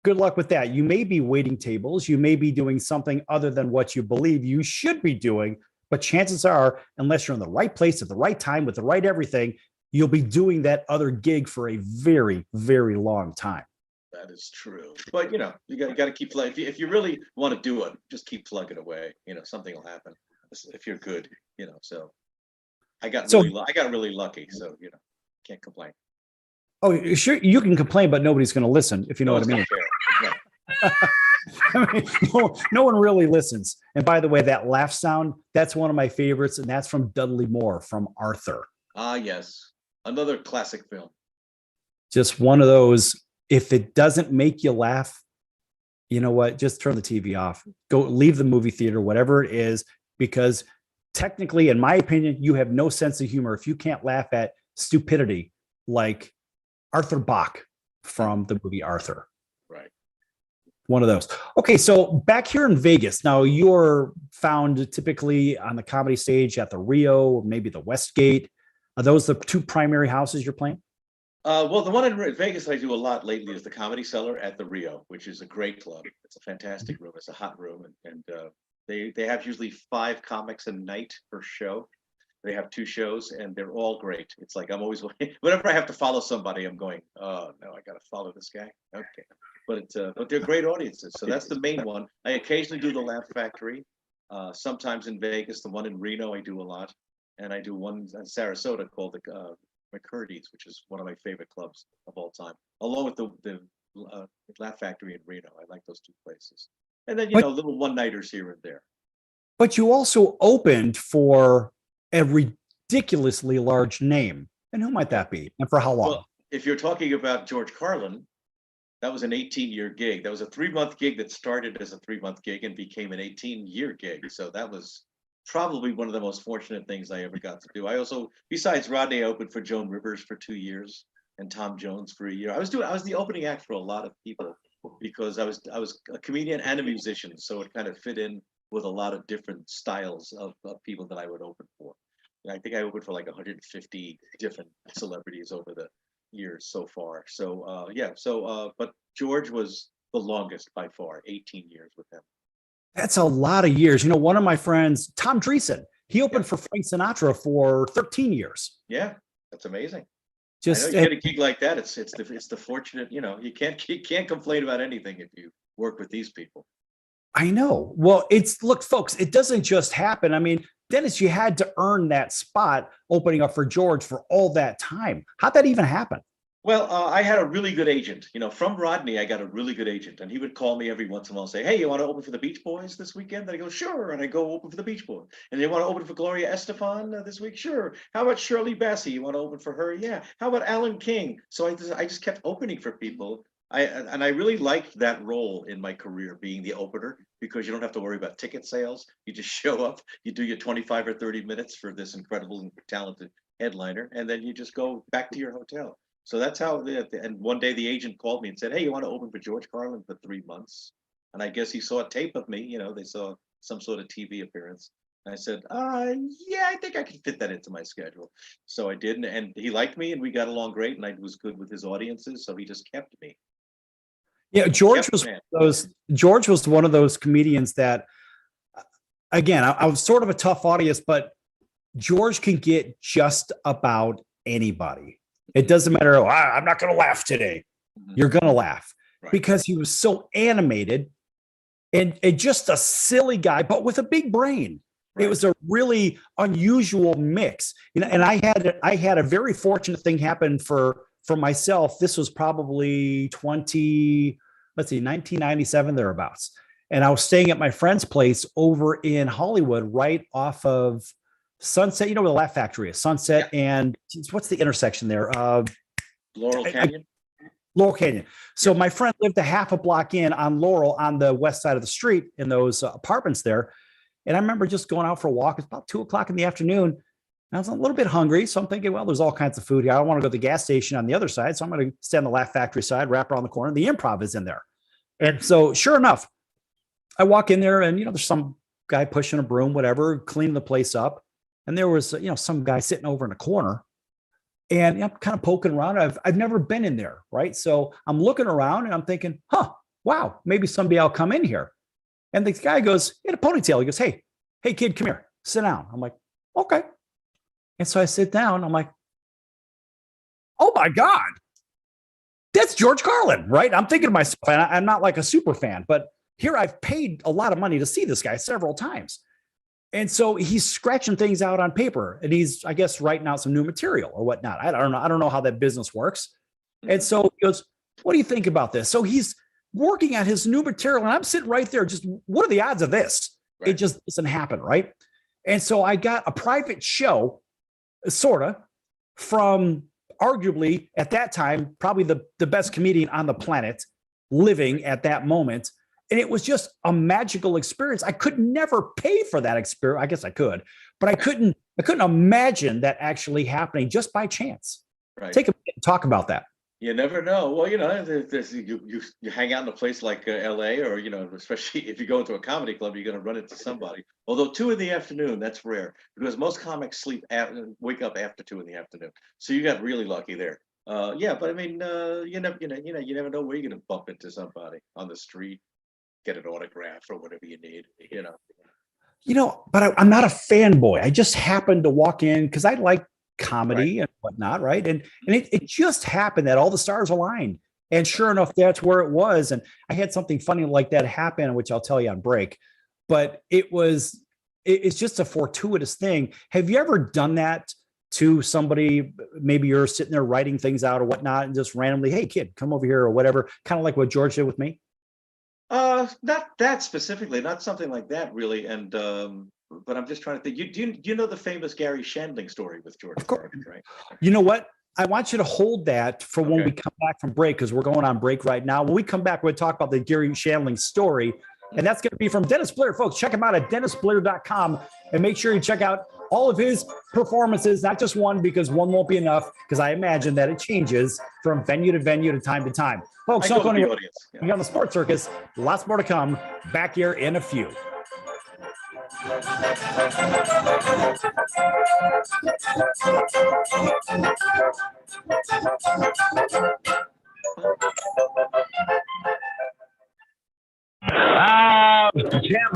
Good luck with that. You may be waiting tables. You may be doing something other than what you believe you should be doing. But chances are, unless you're in the right place at the right time with the right everything, you'll be doing that other gig for a very, very long time. That is true. But, you got to keep plugging. If you really want to do it, just keep plugging away. Something will happen if you're good, so I got really lucky. So, can't complain. Oh, sure. You can complain, but nobody's going to listen, if you know what I mean. I mean, no one really listens. And by the way, that laugh sound, that's one of my favorites. And that's from Dudley Moore from Arthur. Ah, yes. Another classic film. Just one of those. If it doesn't make you laugh, you know what? Just turn the TV off. Go leave the movie theater, whatever it is, because technically, in my opinion, you have no sense of humor if you can't laugh at stupidity like Arthur Bach from the movie Arthur. Right. One of those. Okay, so back here in Vegas, now you're found typically on the comedy stage at the Rio, or maybe the Westgate. Are those the two primary houses you're playing? Well, the one in Vegas I do a lot lately is the Comedy Cellar at the Rio, which is a great club. It's a fantastic room. It's a hot room, and they have usually 5 comics a night per show. They have 2 shows, and they're all great. It's like I'm always whenever I have to follow somebody, I'm going, oh no, I got to follow this guy. Okay, but they're great audiences. So that's the main one. I occasionally do the Laugh Factory. Sometimes in Vegas, the one in Reno I do a lot, and I do one in Sarasota called the McCurdy's, which is one of my favorite clubs of all time, along with the Laugh Factory in Reno. I like those 2 places, and then little one-nighters here and there. But you also opened for a ridiculously large name. And who might that be? And for how long? Well, if you're talking about George Carlin, that was an 18-year gig. That was a 3-month gig that started as a 3-month gig and became an 18-year gig. So that was probably one of the most fortunate things I ever got to do. I also, besides Rodney, I opened for Joan Rivers for 2 years and Tom Jones for a year. I was the opening act for a lot of people because I was a comedian and a musician. So it kind of fit in with a lot of different styles of people that I would open for. I think I opened for like 150 different celebrities over the years so far. So but George was the longest by far, 18 years with him. That's a lot of years. One of my friends, Tom Dreesen, he opened for Frank Sinatra for 13 years. Yeah, that's amazing. Just I know you get a gig like that. It's the fortunate. You can't complain about anything if you work with these people. I know. Well, look, folks, it doesn't just happen. I mean, Dennis, you had to earn that spot opening up for George for all that time. How'd that even happen? Well, I had a really good agent. From Rodney, I got a really good agent, and he would call me every once in a while and say, "Hey, you want to open for the Beach Boys this weekend?" And I go, "Sure," and I go open for the Beach Boys. And you want to open for Gloria Estefan this week? Sure. How about Shirley Bassey? You want to open for her? Yeah. How about Alan King? So I just kept opening for people. I really liked that role in my career, being the opener, because you don't have to worry about ticket sales. You just show up, you do your 25 or 30 minutes for this incredible and talented headliner, and then you just go back to your hotel. So that's how. And one day the agent called me and said, "Hey, you want to open for George Carlin for 3 months?" And I guess he saw a tape of me. They saw some sort of TV appearance. And I said, "Yeah, I think I can fit that into my schedule." So I did, and he liked me, and we got along great, and I was good with his audiences, so he just kept me. Yeah, George was one of those comedians that, again, I was sort of a tough audience, but George can get just about anybody. It doesn't matter. "Oh, I'm not going to laugh today." You're going to laugh because he was so animated and just a silly guy, but with a big brain. Right. It was a really unusual mix. And I had a very fortunate thing happen for myself. This was probably 1997 thereabouts. And I was staying at my friend's place over in Hollywood, right off of Sunset. You know where the Laugh Factory is? Sunset and what's the intersection there? Laurel Canyon. Laurel Canyon. So my friend lived a half a block in on Laurel on the west side of the street in those apartments there. And I remember just going out for a walk. It's about 2:00 in the afternoon. I was a little bit hungry. So I'm thinking, well, there's all kinds of food here. I don't want to go to the gas station on the other side. So I'm going to stay on the Laugh Factory side, wrap around the corner. The Improv is in there. And so sure enough, I walk in there and, there's some guy pushing a broom, whatever, cleaning the place up. And there was, some guy sitting over in a corner and I'm kind of poking around. I've never been in there. Right. So I'm looking around and I'm thinking, wow, maybe someday I'll come in here. And the guy goes, in a ponytail. He goes, hey, kid, come here, sit down. I'm like, okay. And so I sit down. I'm like, oh my God, that's George Carlin, right? I'm thinking to myself, and I'm not like a super fan, but here I've paid a lot of money to see this guy several times. And so he's scratching things out on paper and he's, I guess, writing out some new material or whatnot. I don't know. I don't know how that business works. And so he goes, what do you think about this? So he's working at his new material and I'm sitting right there. Just what are the odds of this? Right. It just doesn't happen. Right. And so I got a private show, sort of, from arguably at that time, probably the best comedian on the planet living at that moment. And it was just a magical experience. I could never pay for that experience. I guess I could, but I couldn't imagine that actually happening just by chance. Right. Take a minute and talk about that. You never know. Well, you hang out in a place like LA, or especially if you go into a comedy club, you're going to run into somebody. Although 2 in the afternoon, that's rare because most comics wake up after 2 in the afternoon. So you got really lucky there. Yeah, but I mean, you never know where you're going to bump into somebody on the street, get an autograph or whatever you need. But I'm not a fanboy. I just happened to walk in because I like comedy and whatnot, right? And it just happened that all the stars aligned, and sure enough, that's where it was. And I had something funny like that happen, which I'll tell you on break. But it's just a fortuitous thing. Have you ever done that to somebody? Maybe you're sitting there writing things out or whatnot, and just randomly, hey kid, come over here or whatever, kind of like what George did with me. Not that specifically, not something like that really. And but I'm just trying to think. Do you know the famous Gary Shandling story with George? Of course. Right? You know what? I want you to hold that for when we come back from break, because we're going on break right now. When we come back, we'll talk about the Gary Shandling story, and that's going to be from Dennis Blair, folks. Check him out at DennisBlair.com, and make sure you check out all of his performances, not just one, because one won't be enough, because I imagine that it changes from venue to venue to time to time. Folks, don't go anywhere. You're on the Sports Circus. Lots more to come. Back here in a few. Can't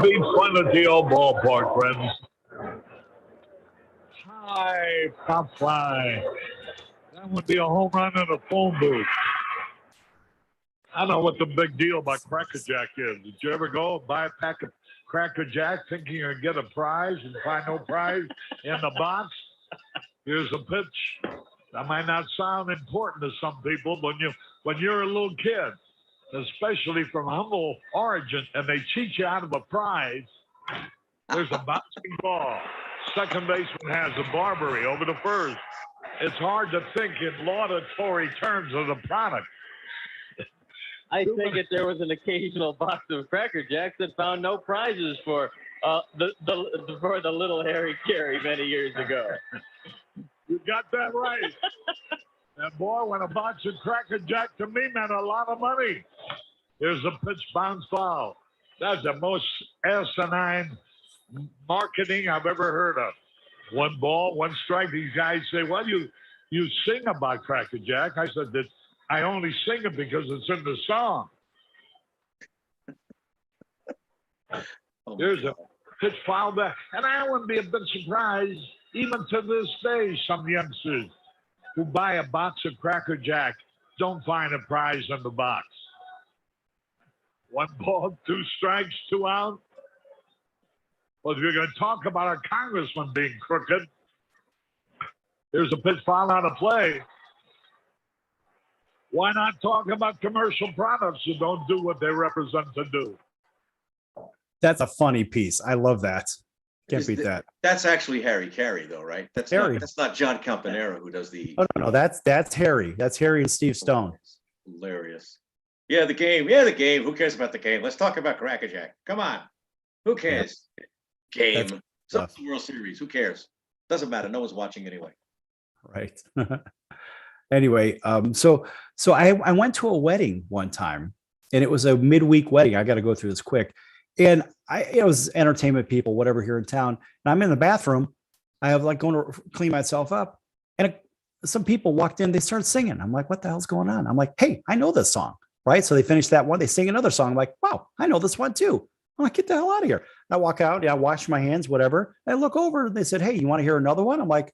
be fun at the old ballpark, friends. Hi, pop fly. That would be a home run in a phone booth. I don't know what the big deal about Cracker Jack is. Did you ever go buy a pack of Cracker Jack thinking you're going to get a prize and find no prize in the box? Here's a pitch. That might not sound important to some people, but when you're a little kid, especially from humble origin, and they cheat you out of a prize, there's a bouncing ball. Second baseman has a Barbary over the first. It's hard to think in laudatory terms of the product. I think if there was an occasional box of Cracker Jacks that found no prizes for the little Harry Carey many years ago. You got that right. And boy, when a box of Cracker Jack to me meant a lot of money. Here's a pitch, bounce foul. That's the most asinine marketing I've ever heard of. 1 ball, 1 strike. These guys say, well, you sing about Cracker Jack. I said that I only sing it because it's in the song. Here's a pitch foul back. And I wouldn't be a bit surprised, even to this day, some youngsters who buy a box of Cracker Jack don't find a prize in the box. 1 ball, 2 strikes, 2 out. Well, if you're going to talk about a congressman being crooked, here's a pitch foul on a play. Why not talk about commercial products who don't do what they represent to do? That's a funny piece. I love that. Can't beat that. That's actually Harry Carey, though, right? That's Harry. That's not John Campanera who does the. Oh, no, that's Harry. That's Harry and Steve Stone. Hilarious. Yeah, the game. Yeah, the game. Who cares about the game? Let's talk about Cracker Jack. Come on. Who cares? Game. It's the World Series. Who cares? Doesn't matter. No one's watching anyway. Right. Anyway, so I went to a wedding one time, and it was a midweek wedding. I got to go through this quick. And it was entertainment people, whatever, here in town. And I'm in the bathroom. I have like going to clean myself up. And some people walked in, they started singing. I'm like, what the hell's going on? I'm like, hey, I know this song. Right. So they finished that one. They sing another song. I'm like, wow, I know this one too. I'm like, get the hell out of here. And I walk out. Yeah, I wash my hands, whatever. I look over and they said, hey, you want to hear another one? I'm like,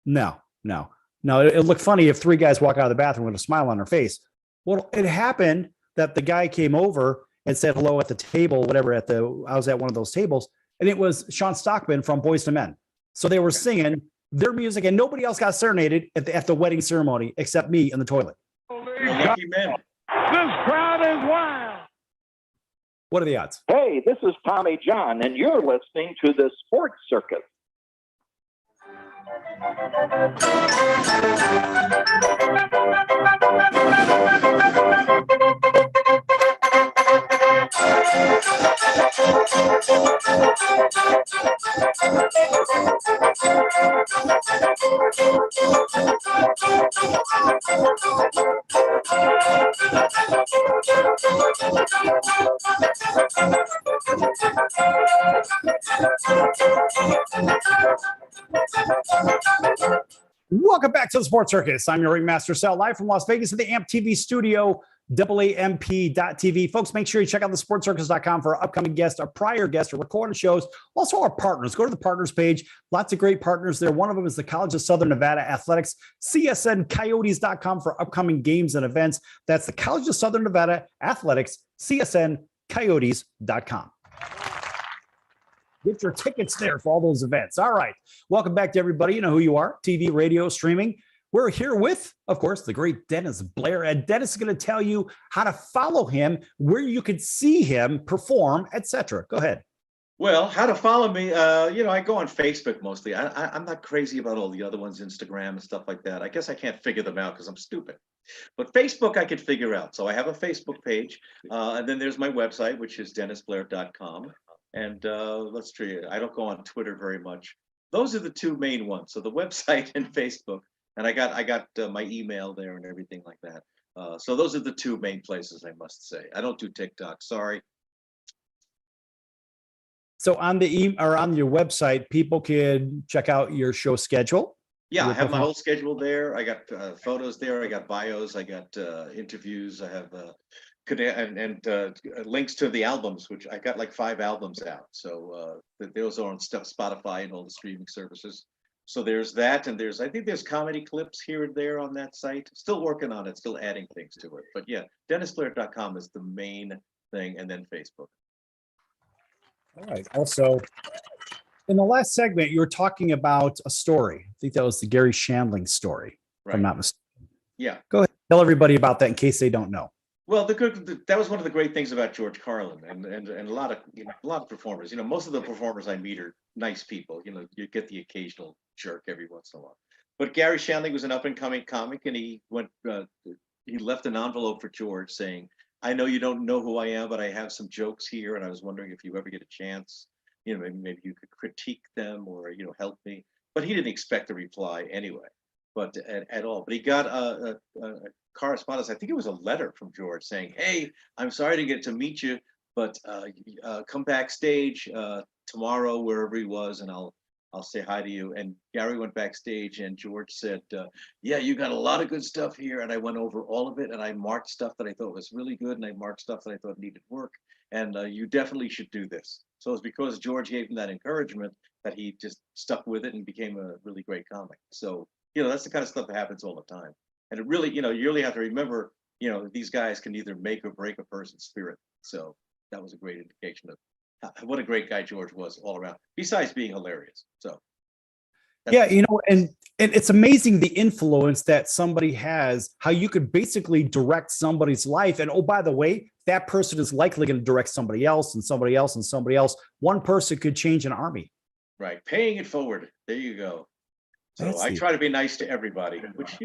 no. It looked funny if 3 guys walk out of the bathroom with a smile on their face. Well, it happened that the guy came over and said hello at the table, whatever, I was at one of those tables, and it was Sean Stockman from Boyz II Men. So they were singing their music, and nobody else got serenaded at the wedding ceremony except me in the toilet. Lucky man. This crowd is wild. What are the odds? Hey, this is Tommy John, and you're listening to the Sports Circus. Welcome back to the Sports Circus. I'm your ringmaster, Sal, live from Las Vegas at the AMP TV studio, AAMP.tv. Folks, make sure you check out the sportscircus.com for our upcoming guests, our prior guests, our recorded shows, also our partners. Go to the partners page. Lots of great partners there. One of them is the College of Southern Nevada Athletics, CSNCoyotes.com for upcoming games and events. That's the College of Southern Nevada Athletics, CSNCoyotes.com. Get your tickets there for all those events. All right. Welcome back to everybody. You know who you are. TV, radio, streaming. We're here with, of course, the great Dennis Blair. And Dennis is going to tell you how to follow him, where you could see him perform, etc. Go ahead. Well, how to follow me? I go on Facebook mostly. I'm not crazy about all the other ones, Instagram and stuff like that. I guess I can't figure them out because I'm stupid. But Facebook, I could figure out. So I have a Facebook page. And then there's my website, which is dennisblair.com. And let's see, I don't go on Twitter very much. Those are the two main ones. So the website and Facebook, and I got my email there and everything like that. So those are the two main places, I must say. I don't do TikTok. Sorry. So on the on your website, people can check out your show schedule. Yeah, I have my whole schedule there. I got photos there. I got bios. I got interviews. I have links to the albums, which I got like 5 albums out. So those are on Spotify and all the streaming services. So there's that, and I think there's comedy clips here and there on that site. Still working on it, still adding things to it. But yeah, dennisblair.com is the main thing, and then Facebook. All right. Also, in the last segment, you were talking about a story. I think that was the Gary Shandling story, if I'm not mistaken. Yeah. Go ahead. Tell everybody about that in case they don't know. Well, that was one of the great things about George Carlin and a lot of performers. Most of the performers I meet are nice people. You get the occasional jerk every once in a while. But Gary Shandling was an up and coming comic, and he left an envelope for George saying, "I know you don't know who I am, but I have some jokes here, and I was wondering if you ever get a chance, maybe you could critique them or help me." But he didn't expect a reply anyway, but at all. But he got a correspondence. I think it was a letter from George saying, "Hey, I'm sorry to get to meet you, but come backstage tomorrow wherever he was, and I'll say hi to you." And Gary went backstage, and George said, "Yeah, you got a lot of good stuff here." And I went over all of it, and I marked stuff that I thought was really good, and I marked stuff that I thought needed work. And you definitely should do this. So it's because George gave him that encouragement that he just stuck with it and became a really great comic. So that's the kind of stuff that happens all the time. And it really, you really have to remember, these guys can either make or break a person's spirit. So that was a great indication of what a great guy George was all around, besides being hilarious. So. Yeah, and it's amazing the influence that somebody has, how you could basically direct somebody's life. And oh, by the way, that person is likely going to direct somebody else and somebody else and somebody else. One person could change an army. Right. Paying it forward. There you go. So I try to be nice to everybody, which,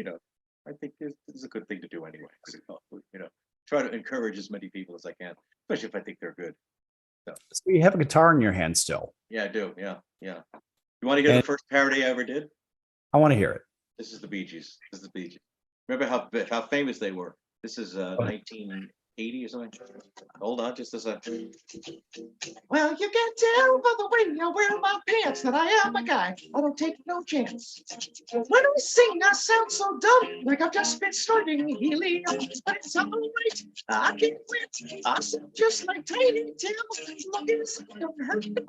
I think is a good thing to do anyway. So, try to encourage as many people as I can, especially if I think they're good. So you have a guitar in your hand still. Yeah, I do. Yeah. You want to hear the first parody I ever did? I want to hear it. This is the Bee Gees. Remember how famous they were? This is 1980 or something. Hold on just a second. Well, you can tell by the way I wear my pants that I am a guy. I don't take no chance. When I sing, I sound so dumb, like I've just been starting helium. But it's all right. I can't wait. I sound just like Tiny Tim. Looking as I don't hurt no one.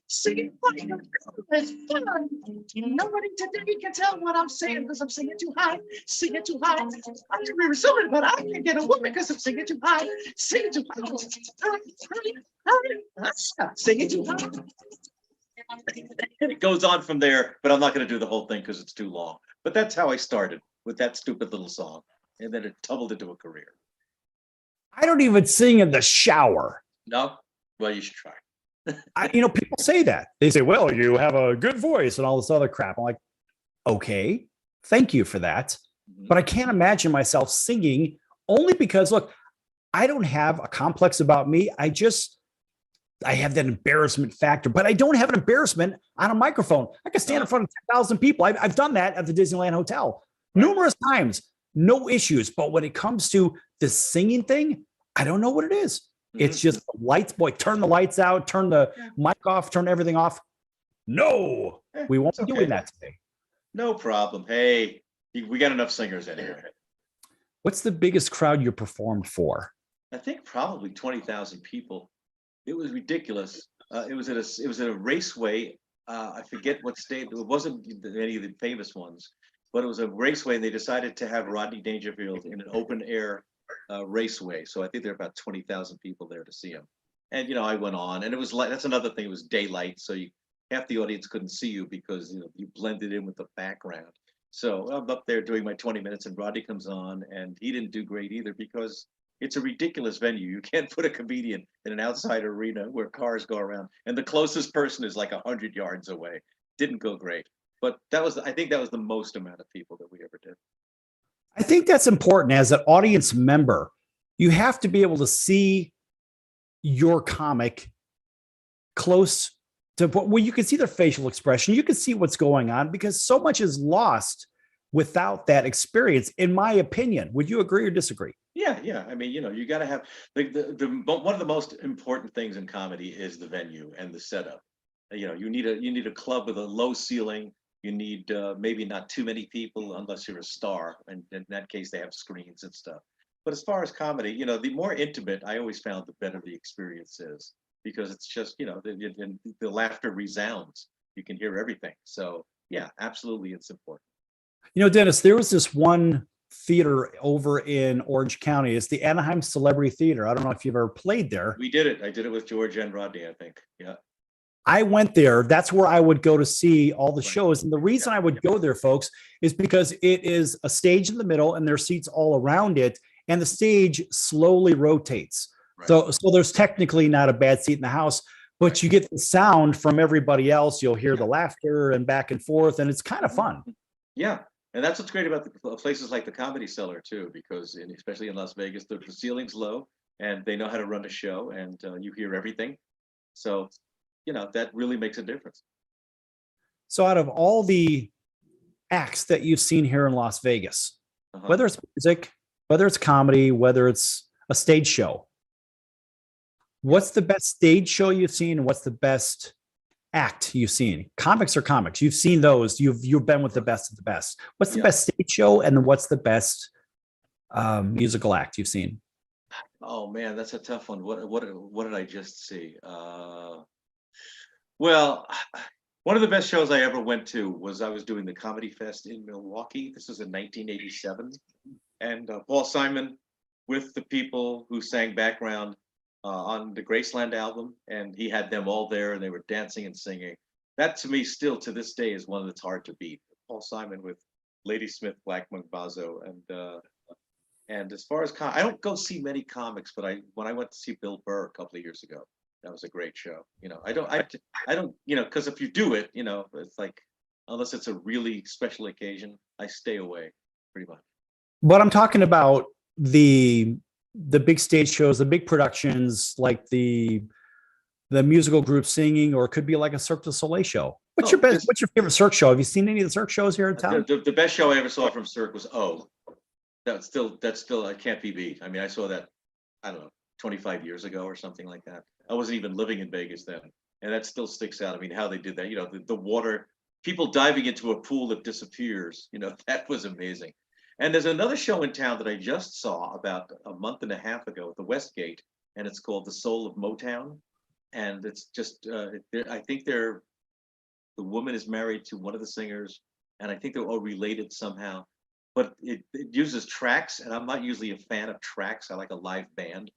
Singing like a girl is fun. Nobody today can tell what I'm saying because I'm singing too high. Singing too high. I can be resilient, but I can't get a woman because I'm singing too high. Singing too high. Singing too high. And it goes on from there, but I'm not going to do the whole thing because it's too long. But that's how I started, with that stupid little song. And then it tumbled into a career. I don't even sing in the shower. No? Well, you should try. People say that. They say, well, you have a good voice and all this other crap. I'm like, okay, thank you for that. But I can't imagine myself singing, only because, look, I don't have a complex about me. I have that embarrassment factor, but I don't have an embarrassment on a microphone. I can stand in front of 10,000 people. I've done that at the Disneyland Hotel. numerous times, no issues. But when it comes to the singing thing, I don't know what it is. It's just the lights, boy, turn the lights out, turn the mic off, turn everything off. No, we won't be doing that today. No problem. Hey, we got enough singers in here. What's the biggest crowd you performed for? I think probably 20,000 people. It was ridiculous. It was at a raceway. I forget what state. It wasn't any of the famous ones, but it was a raceway, and they decided to have Rodney Dangerfield in an open air raceway. So I think there were about 20,000 people there to see him. And I went on, and it was like, that's another thing. It was daylight, so half the audience couldn't see you because you blended in with the background. So I'm up there doing my 20 minutes, and Rodney comes on, and he didn't do great either because it's a ridiculous venue. You can't put a comedian in an outside arena where cars go around, and the closest person is like 100 yards away. Didn't go great, but I think that was the most amount of people that we ever did. I think that's important as an audience member. You have to be able to see your comic close to where you can see their facial expression. You can see what's going on because so much is lost without that experience, in my opinion. Would you agree or disagree? Yeah. I mean, you got to have the one of the most important things in comedy is the venue and the setup. You need a club with a low ceiling. You need maybe not too many people unless you're a star, and in that case they have screens and stuff. But as far as comedy, the more intimate I always found, the better the experience is, because it's just the laughter resounds. You can hear everything. So yeah, absolutely, it's important. Dennis, there was this one theater over in Orange County. It's the Anaheim Celebrity Theater. I don't know if you've ever played there. We did it. I did it with George and Rodney, I think. Yeah. I went there. That's where I would go to see all the shows. And the reason I would go there, folks, is because it is a stage in the middle and there are seats all around it. And the stage slowly rotates. Right. So there's technically not a bad seat in the house, but you get the sound from everybody else. You'll hear the laughter and back and forth. And it's kind of fun. Yeah. And that's what's great about the places like the Comedy Cellar too, because especially in Las Vegas, the ceiling's low and they know how to run a show, and you hear everything. So, that really makes a difference. So out of all the acts that you've seen here in Las Vegas, whether it's music, whether it's comedy, whether it's a stage show, what's the best stage show you've seen? And what's the best act you've seen? Comics are comics. You've seen those. You've been with the best of the best. What's the best stage show, and what's the best musical act you've seen? Oh man, that's a tough one. What did I just see? Well, one of the best shows I ever went to was I was doing the Comedy Fest in Milwaukee. This was in 1987, and Paul Simon with the people who sang background on the Graceland album, and he had them all there, and they were dancing and singing. That to me, still to this day, is one that's hard to beat. Paul Simon with Lady Smith, Black Monk Bazo, and as far as I don't go see many comics, but when I went to see Bill Burr a couple of years ago, that was a great show. I don't, because if you do it, it's like, unless it's a really special occasion, I stay away pretty much. But I'm talking about the big stage shows, the big productions, like the musical group singing, or it could be like a Cirque du Soleil show. What's your favorite Cirque show? Have you seen any of the Cirque shows here in town? The best show I ever saw from Cirque was that's still it can't be beat. I mean, I saw that, I don't know, 25 years ago or something like that. I wasn't even living in Vegas then, and that still sticks out. I mean, how they did that, the water, people diving into a pool that disappears, that was amazing. And there's another show in town that I just saw about a month and a half ago at the Westgate, and it's called The Soul of Motown. And it's just, I think the woman is married to one of the singers, and I think they're all related somehow. But it uses tracks, and I'm not usually a fan of tracks. I like a live band.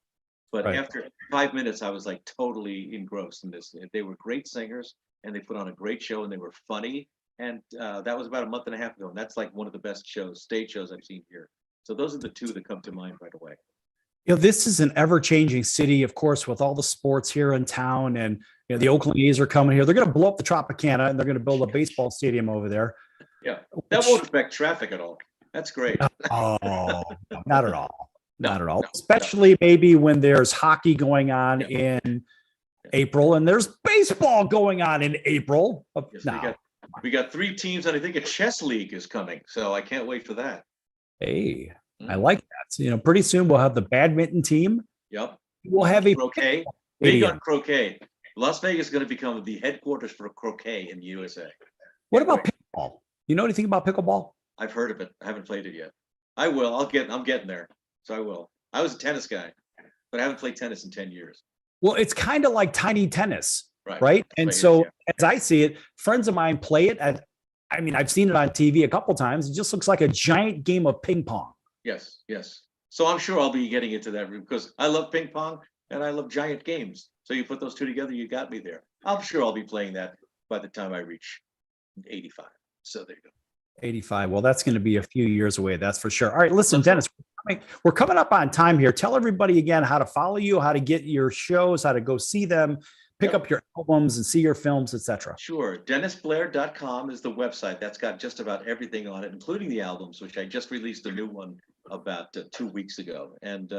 But after 5 minutes, I was like totally engrossed in this. They were great singers, and they put on a great show, and they were funny. And that was about a month and a half ago, and that's like one of the best stage shows I've seen here. So those are the two that come to mind right away. This is an ever-changing city, of course, with all the sports here in town, and the Oakland A's are coming here. They're going to blow up the Tropicana, and they're going to build a baseball stadium over there. Yeah, that won't affect traffic at all. That's great. Oh, not at all. Not at all. Especially maybe when there's hockey going on in April, and there's baseball going on in April. Yes, We got 3 teams, and I think a chess league is coming. So I can't wait for that. Hey, I like that. So, pretty soon we'll have the badminton team. Yep. We'll have a croquet. Big on croquet. Las Vegas is going to become the headquarters for croquet in the USA. What about pickleball? You know anything about pickleball? I've heard of it. I haven't played it yet. I will. I'm getting there. So I will. I was a tennis guy, but I haven't played tennis in 10 years. Well, it's kind of like tiny tennis, right? Right. And so as I see it, friends of mine play it I've seen it on TV a couple times. It just looks like a giant game of ping pong. Yes. So I'm sure I'll be getting into that room because I love ping pong and I love giant games. So you put those two together, you got me there. I'm sure I'll be playing that by the time I reach 85. So there you go. 85. Well, that's going to be a few years away. That's for sure. All right. Listen, Dennis, we're coming up on time here. Tell everybody again how to follow you, how to get your shows, how to go see them, pick up your albums and see your films, etc. Sure. DennisBlair.com is the website. That's got just about everything on it, including the albums, which I just released a new one about 2 weeks ago. And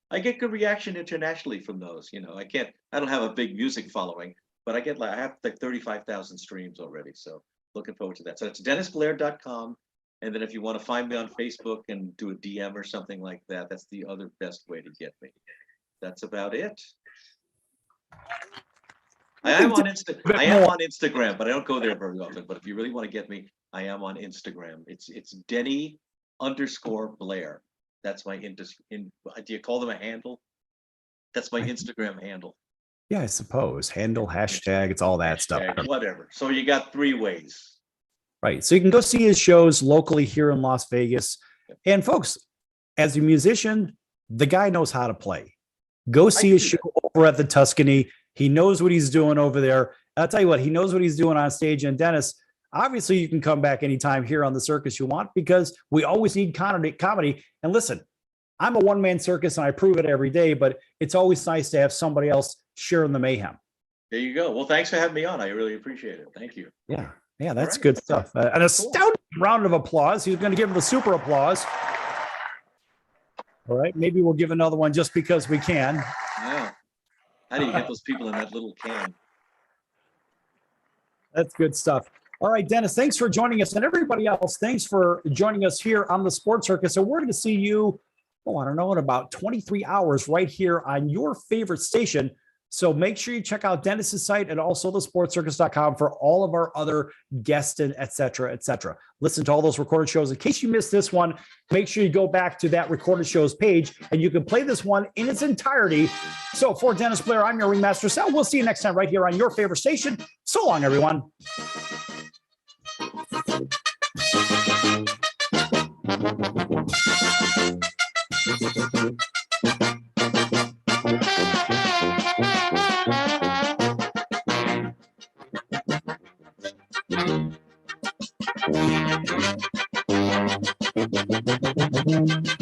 I get good reaction internationally from those. I don't have a big music following, but I have like 35,000 streams already. So looking forward to that. So it's DennisBlair.com. And then if you want to find me on Facebook and do a DM or something like that, that's the other best way to get me. That's about it. I am on Instagram, but I don't go there very often. But if you really want to get me, I am on Instagram. It's Denny_Blair. That's my do you call them a handle? That's my Instagram handle. Yeah, I suppose. Handle, hashtag, it's all that stuff. Whatever. So you got 3 ways. Right. So you can go see his shows locally here in Las Vegas. And folks, as a musician, the guy knows how to play. Go see his show over at the Tuscany. He knows what he's doing over there. I'll tell you what, he knows what he's doing on stage. And Dennis, obviously you can come back anytime here on the Circus you want, because we always need comedy. And listen, I'm a one-man circus and I prove it every day, but it's always nice to have somebody else sharing the mayhem. There you go. Well, thanks for having me on. I really appreciate it. Thank you. Yeah, that's good stuff. An astounding round of applause. He's going to give him the super applause. All right, maybe we'll give another one just because we can. Yeah. How do you get those people in that little can? That's good stuff. All right, Dennis, thanks for joining us. And everybody else, thanks for joining us here on the Sports Circus. So we're going to see you, I don't know, in about 23 hours right here on your favorite station. So make sure you check out Dennis's site and also thesportscircus.com for all of our other guests and et cetera, et cetera. Listen to all those recorded shows. In case you missed this one, make sure you go back to that recorded shows page and you can play this one in its entirety. So for Dennis Blair, I'm your ringmaster Sal. We'll see you next time right here on your favorite station. So long, everyone. Thank you.